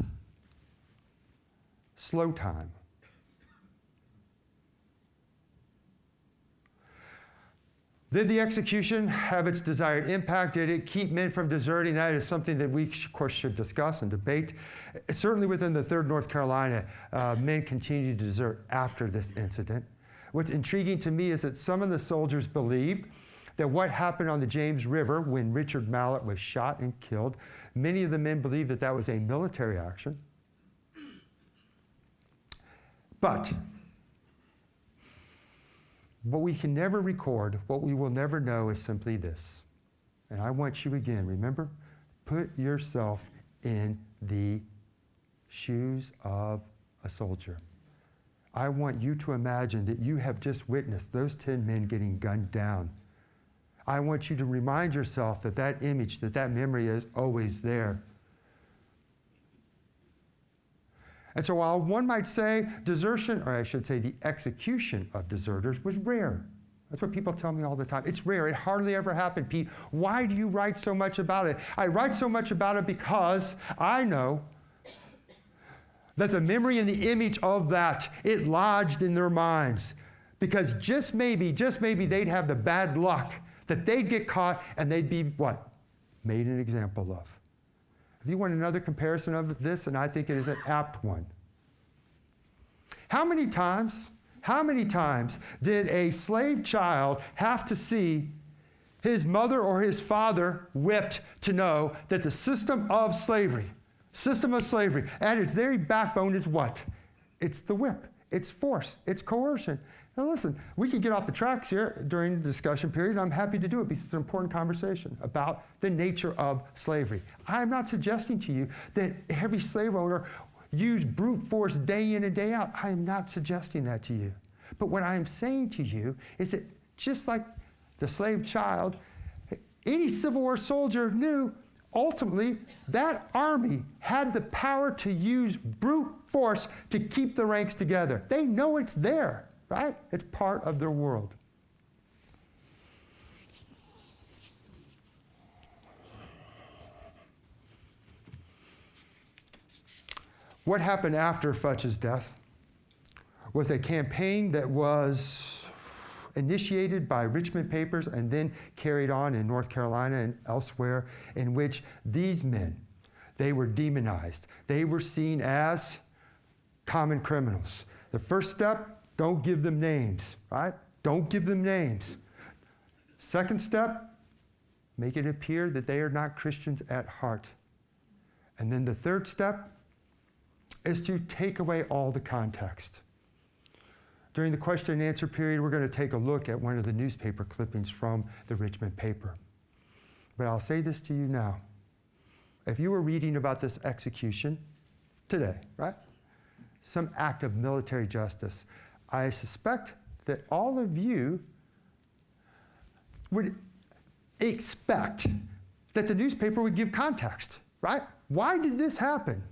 slow time. Did the execution have its desired impact? Did it keep men from deserting? That is something that we, of course, should discuss and debate. Certainly within the 3rd North Carolina, men continued to desert after this incident. What's intriguing to me is that some of the soldiers believed that what happened on the James River when Richard Mallett was shot and killed, many of the men believed that that was a military action. But what we can never record, what we will never know, is simply this. And I want you again, remember, put yourself in the shoes of a soldier. I want you to imagine that you have just witnessed those 10 men getting gunned down. I want you to remind yourself that that image, that memory is always there. And so while one might say desertion, or I should say the execution of deserters, was rare. That's what people tell me all the time. It's rare. It hardly ever happened, Pete. Why do you write so much about it? I write so much about it because I know that the memory and the image of that, it lodged in their minds. Because just maybe they'd have the bad luck that they'd get caught and they'd be what? Made an example of. If you want another comparison of this, and I think it is an apt one. How many times did a slave child have to see his mother or his father whipped to know that the system of slavery, at its very backbone is what? It's the whip, it's force, it's coercion. Now listen, we can get off the tracks here during the discussion period. I'm happy to do it because it's an important conversation about the nature of slavery. I'm not suggesting to you that every slave owner used brute force day in and day out. I am not suggesting that to you. But what I am saying to you is that just like the slave child, any Civil War soldier knew ultimately that army had the power to use brute force to keep the ranks together. They know it's there, right? It's part of their world. What happened after Futch's death was a campaign that was initiated by Richmond papers and then carried on in North Carolina and elsewhere, in which these men, they were demonized. They were seen as common criminals. The first step, don't give them names, right? Don't give them names. Second step, make it appear that they are not Christians at heart. And then the third step is to take away all the context. During the question and answer period, we're going to take a look at one of the newspaper clippings from the Richmond paper. But I'll say this to you now. If you were reading about this execution today, right? Some act of military justice, I suspect that all of you would expect that the newspaper would give context, right? Why did this happen?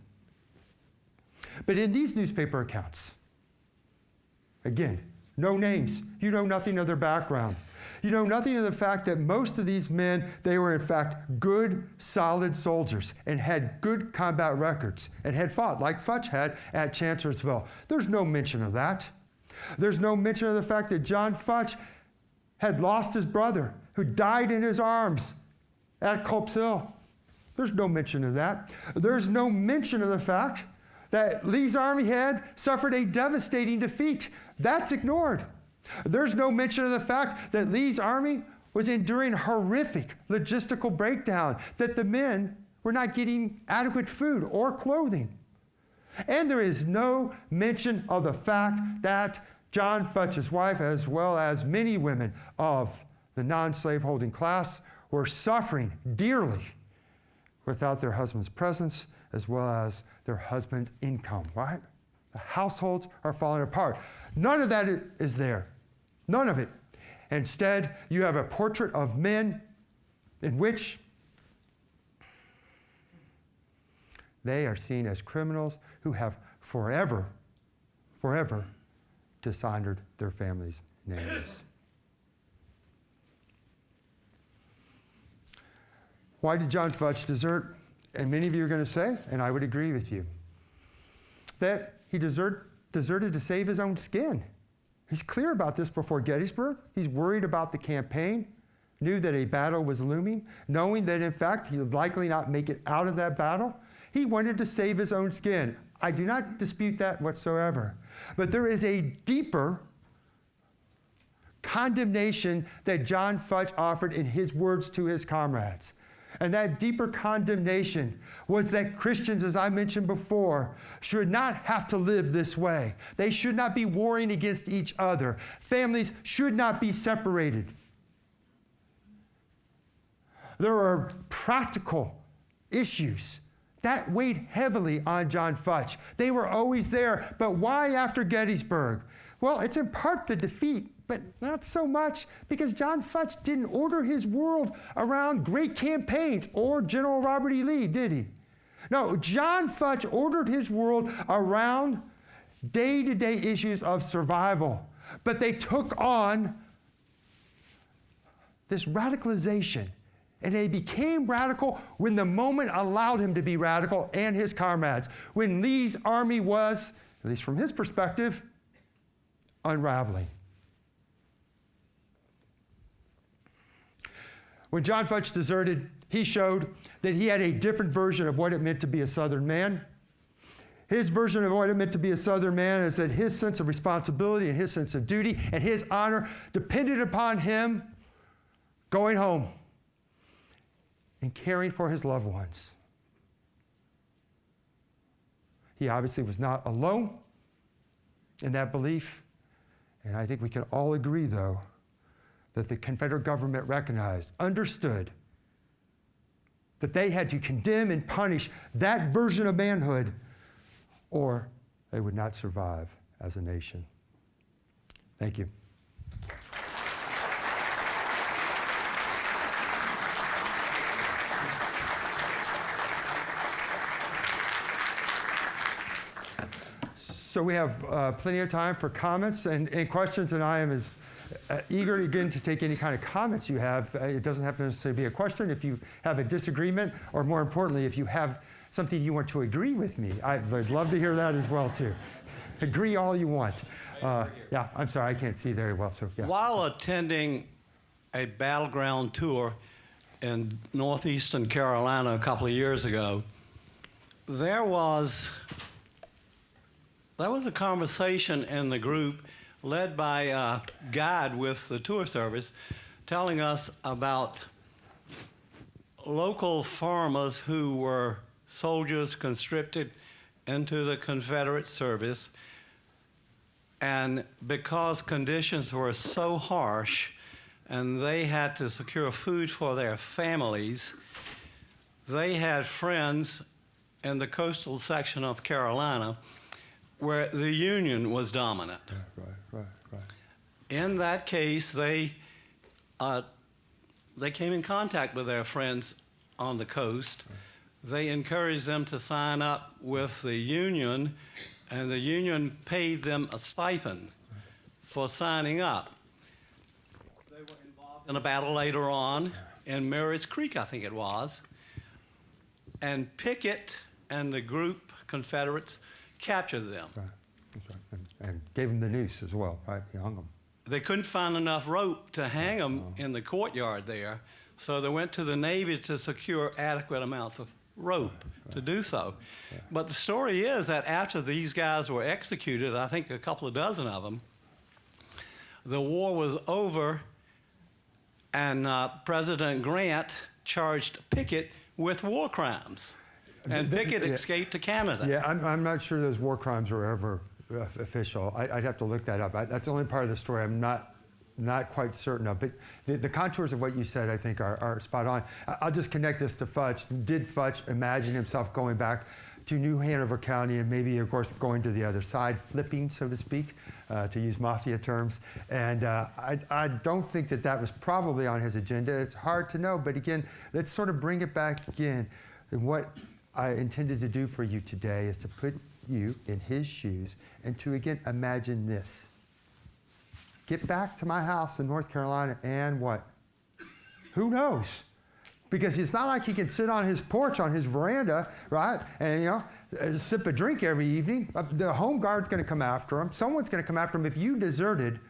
But in these newspaper accounts, again, no names. You know nothing of their background. You know nothing of the fact that most of these men, they were in fact good, solid soldiers and had good combat records and had fought, like Futch had at Chancellorsville. There's no mention of that. There's no mention of the fact that John Futch had lost his brother, who died in his arms at Culp's Hill. There's no mention of that. There's no mention of the fact that Lee's army had suffered a devastating defeat. That's ignored. There's no mention of the fact that Lee's army was enduring horrific logistical breakdown, that the men were not getting adequate food or clothing. And there is no mention of the fact that John Futch's wife, as well as many women of the non-slaveholding class, were suffering dearly without their husband's presence, as well as their husband's income, right? The households are falling apart. None of that is there. None of it. Instead, you have a portrait of men in which they are seen as criminals who have forever dishonored their families' names. Why did John Futch desert? And many of you are going to say, and I would agree with you, that he deserted to save his own skin. He's clear about this before Gettysburg. He's worried about the campaign, knew that a battle was looming, knowing that in fact he would likely not make it out of that battle. He wanted to save his own skin. I do not dispute that whatsoever. But there is a deeper condemnation that John Futch offered in his words to his comrades. And that deeper condemnation was that Christians, as I mentioned before, should not have to live this way. They should not be warring against each other. Families should not be separated. There are practical issues that weighed heavily on John Futch. They were always there, but why after Gettysburg? Well, it's in part the defeat, but not so much because John Futch didn't order his world around great campaigns or General Robert E. Lee, did he? No, John Futch ordered his world around day-to-day issues of survival, but they took on this radicalization. And they became radical when the moment allowed him to be radical, and his comrades. When Lee's army was, at least from his perspective, unraveling. When John Futch deserted, he showed that he had a different version of what it meant to be a Southern man. His version of what it meant to be a Southern man is that his sense of responsibility and his sense of duty and his honor depended upon him going home and caring for his loved ones. He obviously was not alone in that belief, And I think we can all agree, though, that the Confederate government recognized, understood, that they had to condemn and punish that version of manhood, or they would not survive as a nation. Thank you. So we have plenty of time for comments and questions, and I am as eager again to take any kind of comments you have. It doesn't have to necessarily be a question. If you have a disagreement, or more importantly, if you have something you want to agree with me, I'd love to hear that as well too. Agree all you want. Yeah, I'm sorry, I can't see very well, so yeah. While attending a battleground tour in northeastern Carolina a couple of years ago, there was a conversation in the group led by a guide with the tour service telling us about local farmers who were soldiers conscripted into the Confederate service, and because conditions were so harsh and they had to secure food for their families, they had friends in the coastal section of Carolina where the Union was dominant. Yeah, right. In that case, they came in contact with their friends on the coast. They encouraged them to sign up with the Union, and the Union paid them a stipend for signing up. They were involved in a battle later on in Mary's Creek, I think it was, and Pickett and the group, Confederates, captured them. Right. That's right. And gave them the noose as well, right? He hung them. They couldn't find enough rope to hang them in the courtyard there, so they went to the Navy to secure adequate amounts of rope to do so. Yeah. But the story is that after these guys were executed, I think a couple of dozen of them, the war was over, and President Grant charged Pickett with war crimes. And Pickett escaped to Canada. Yeah, I'm not sure those war crimes were ever official. I'd have to look that up. That's the only part of the story I'm not quite certain of. But the contours of what you said, I think, are spot on. I'll just connect this to Futch. Did Futch imagine himself going back to New Hanover County and maybe, of course, going to the other side, flipping, so to speak, to use mafia terms? And I don't think that was probably on his agenda. It's hard to know. But again, let's sort of bring it back again. And what I intended to do for you today is to put you in his shoes and to, again, imagine this. Get back to my house in North Carolina and what? Who knows? Because it's not like he can sit on his porch, on his veranda, right? And, sip a drink every evening. The home guard's going to come after him. Someone's going to come after him. If you deserted,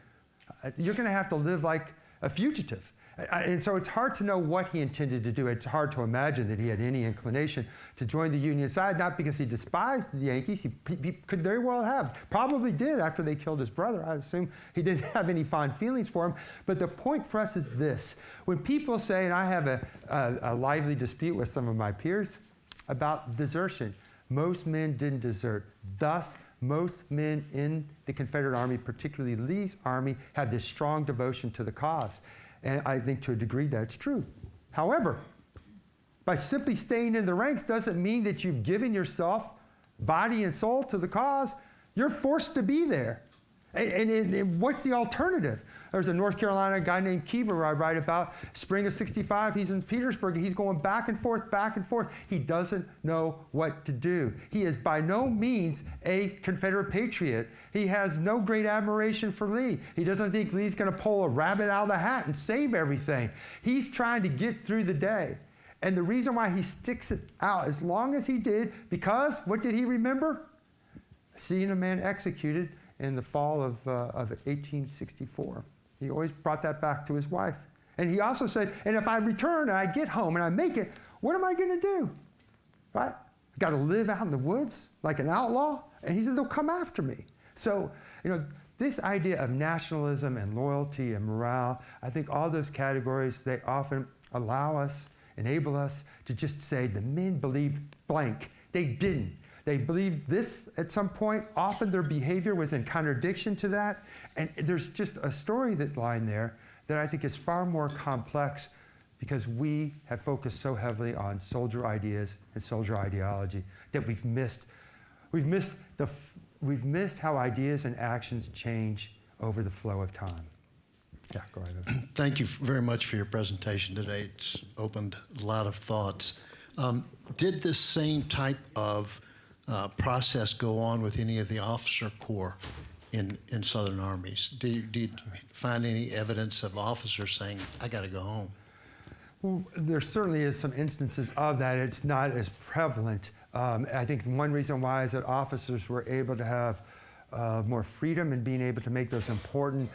you're going to have to live like a fugitive. And so it's hard to know what he intended to do. It's hard to imagine that he had any inclination to join the Union side, not because he despised the Yankees. He could very well have. Probably did after they killed his brother. I assume he didn't have any fond feelings for him. But the point for us is this. When people say, and I have a lively dispute with some of my peers about desertion, most men didn't desert. Thus, most men in the Confederate Army, particularly Lee's army, had this strong devotion to the cause. And I think to a degree that's true. However, by simply staying in the ranks doesn't mean that you've given yourself body and soul to the cause. You're forced to be there. And what's the alternative? There's a North Carolina guy named Keever I write about. Spring of '65, he's in Petersburg. He's going back and forth, back and forth. He doesn't know what to do. He is by no means a Confederate patriot. He has no great admiration for Lee. He doesn't think Lee's going to pull a rabbit out of the hat and save everything. He's trying to get through the day. And the reason why he sticks it out as long as he did, because what did he remember? Seeing a man executed in the fall of 1864. He always brought that back to his wife. And he also said, and if I return and I get home and I make it, what am I going to do? Right? Got to live out in the woods like an outlaw? And he said, they'll come after me. So, this idea of nationalism and loyalty and morale, I think all those categories, they often enable us to just say the men believed blank. They didn't. They believed this at some point. Often their behavior was in contradiction to that. And there's just a story that line there that I think is far more complex because we have focused so heavily on soldier ideas and soldier ideology that we've missed how ideas and actions change over the flow of time. Yeah, go ahead. Thank you very much for your presentation today. It's opened a lot of thoughts. Did this same type of process go on with any of the officer corps in Southern armies? Do you find any evidence of officers saying, I got to go home? Well, there certainly is some instances of that. It's not as prevalent. I think one reason why is that officers were able to have more freedom in being able to make those important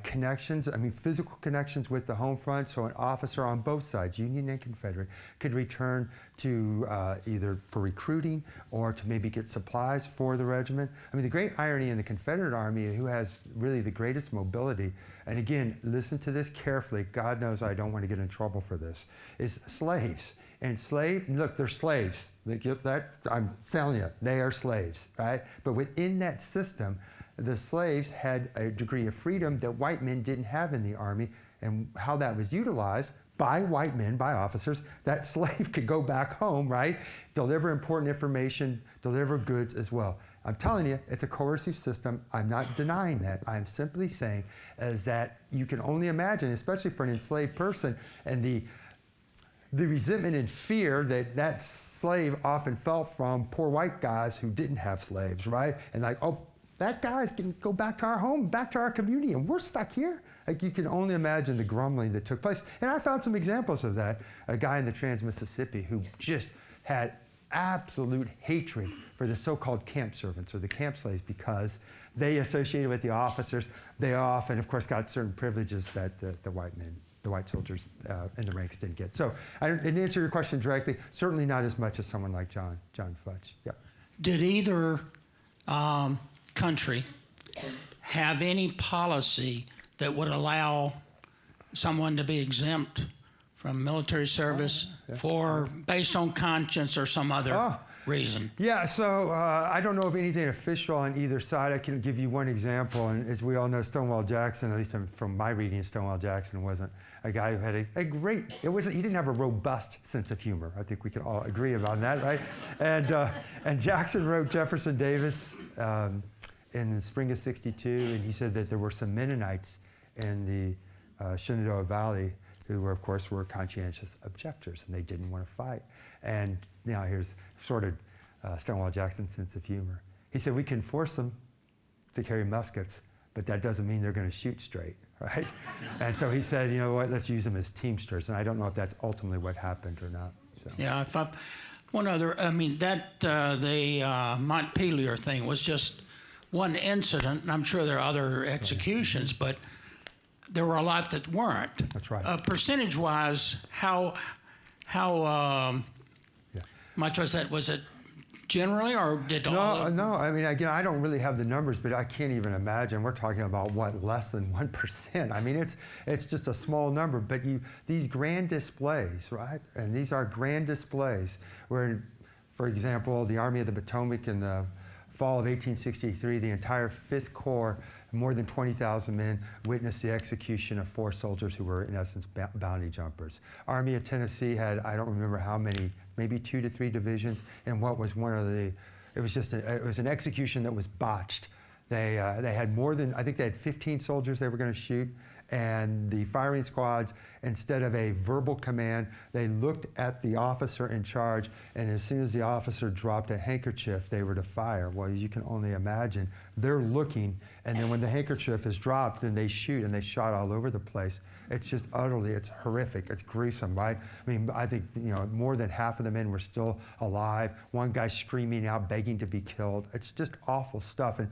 connections, physical connections with the home front. So an officer on both sides, Union and Confederate, could return to either for recruiting or to maybe get supplies for the regiment. The great irony in the Confederate Army, who has really the greatest mobility, and again, listen to this carefully, God knows I don't want to get in trouble for this, is slaves. And look, they're slaves. I'm telling you, they are slaves, right? But within that system, the slaves had a degree of freedom that white men didn't have in the Army, and how that was utilized by white men, by officers, that slave could go back home, right? Deliver important information, deliver goods as well. I'm telling you, it's a coercive system. I'm not denying that. I'm simply saying is that you can only imagine, especially for an enslaved person, and the resentment and fear that slave often felt from poor white guys who didn't have slaves, right? And like, oh, that guy's can go back to our home, back to our community, and we're stuck here. Like, you can only imagine the grumbling that took place. And I found some examples of that. A guy in the Trans-Mississippi who just had absolute hatred for the so-called camp servants or the camp slaves because they associated with the officers. They often, of course, got certain privileges that the white soldiers in the ranks didn't get. So, and to answer your question directly, certainly not as much as someone like John Futch. Yeah. Did either country have any policy that would allow someone to be exempt from military service based on conscience or some other reason? Yeah, so I don't know of anything official on either side. I can give you one example, and as we all know, Stonewall Jackson, at least from my reading, Stonewall Jackson wasn't a guy who had a great, he didn't have a robust sense of humor. I think we can all agree about that, right? And Jackson wrote Jefferson Davis in the spring of '62, and he said that there were some Mennonites in the Shenandoah Valley who were, of course, conscientious objectors, and they didn't want to fight. And now here's sort of Stonewall Jackson's sense of humor. He said, we can force them to carry muskets, but that doesn't mean they're going to shoot straight, right? And so he said, you know what, let's use them as teamsters. And I don't know if that's ultimately what happened or not. So. Yeah, the Montpelier thing was just one incident, and I'm sure there are other executions, but there were a lot that weren't. That's right. Percentage-wise, how much was that? Was it generally, or did all? No. Again, I don't really have the numbers, but I can't even imagine. We're talking about what, less than 1%. It's just a small number. But these grand displays, right? And these are grand displays where, for example, the Army of the Potomac in the fall of 1863, the entire 5th Corps, more than 20,000 men, witnessed the execution of 4 soldiers who were, in essence, bounty jumpers. Army of Tennessee had, I don't remember how many, maybe 2 to 3 divisions, and what was it was an execution that was botched. They had more than, I think they had 15 soldiers they were going to shoot, and the firing squads, instead of a verbal command, they looked at the officer in charge, and as soon as the officer dropped a handkerchief, they were to fire. Well, as you can only imagine, they're looking, and then when the handkerchief is dropped, then they shoot, and they shot all over the place. It's just it's horrific, it's gruesome, right? I think, more than half of the men were still alive. One guy screaming out, begging to be killed. It's just awful stuff. And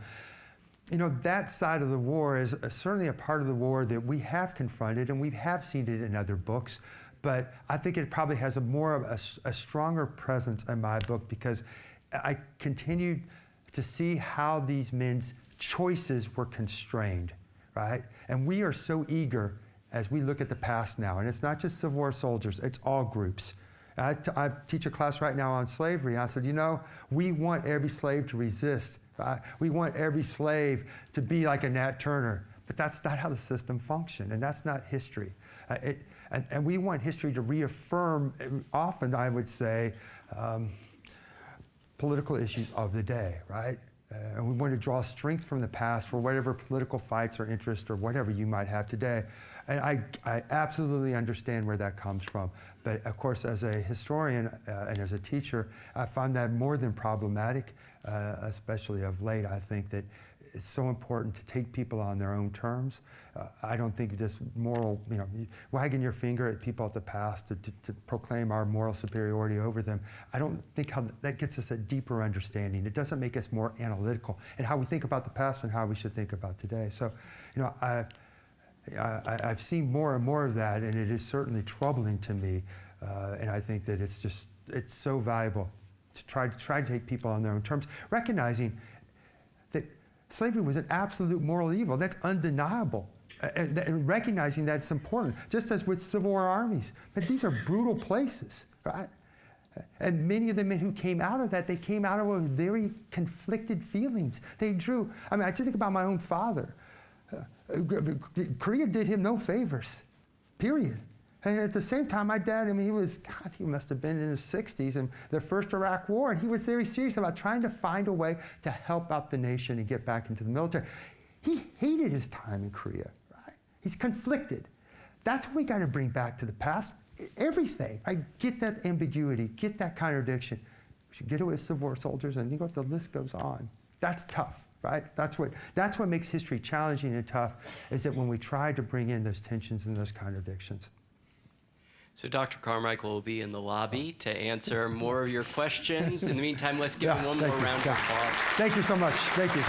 that side of the war is certainly a part of the war that we have confronted, and we have seen it in other books, but I think it probably has more of a stronger presence in my book because I continue to see how these men's choices were constrained, right? And we are so eager as we look at the past now, and it's not just Civil War soldiers, it's all groups. I teach a class right now on slavery. I said, you know, we want every slave to resist. Right? We want every slave to be like a Nat Turner. But that's not how the system functioned, and that's not history. And we want history to reaffirm, often I would say, political issues of the day, right? And we want to draw strength from the past for whatever political fights or interests or whatever you might have today. And I absolutely understand where that comes from. But of course, as a historian and as a teacher, I find that more than problematic, especially of late. I think that it's so important to take people on their own terms. I don't think this moral, wagging your finger at people at the past to proclaim our moral superiority over them, I don't think how that gets us a deeper understanding. It doesn't make us more analytical in how we think about the past and how we should think about today. So, I've seen more and more of that, and it is certainly troubling to me. And I think that it's so valuable to try to take people on their own terms, recognizing that slavery was an absolute moral evil. That's undeniable. And recognizing that it's important, just as with Civil War Armies. But these are brutal places, right? And many of the men who came out of that, they came out of it with very conflicted feelings. I just think about my own father. Korea did him no favors, period. And at the same time, my dad, he must have been in his 60s, and the first Iraq War, and he was very serious about trying to find a way to help out the nation and get back into the military. He hated his time in Korea, right? He's conflicted. That's what we got to bring back to the past. Everything. I get that ambiguity, get that contradiction. We should get away with Civil War soldiers, and the list goes on. That's tough, right? That's what makes history challenging and tough, is that when we try to bring in those tensions and those contradictions. So Dr. Carmichael will be in the lobby to answer more of your questions. In the meantime, let's give him one more round of applause. Thank you so much. Thank you.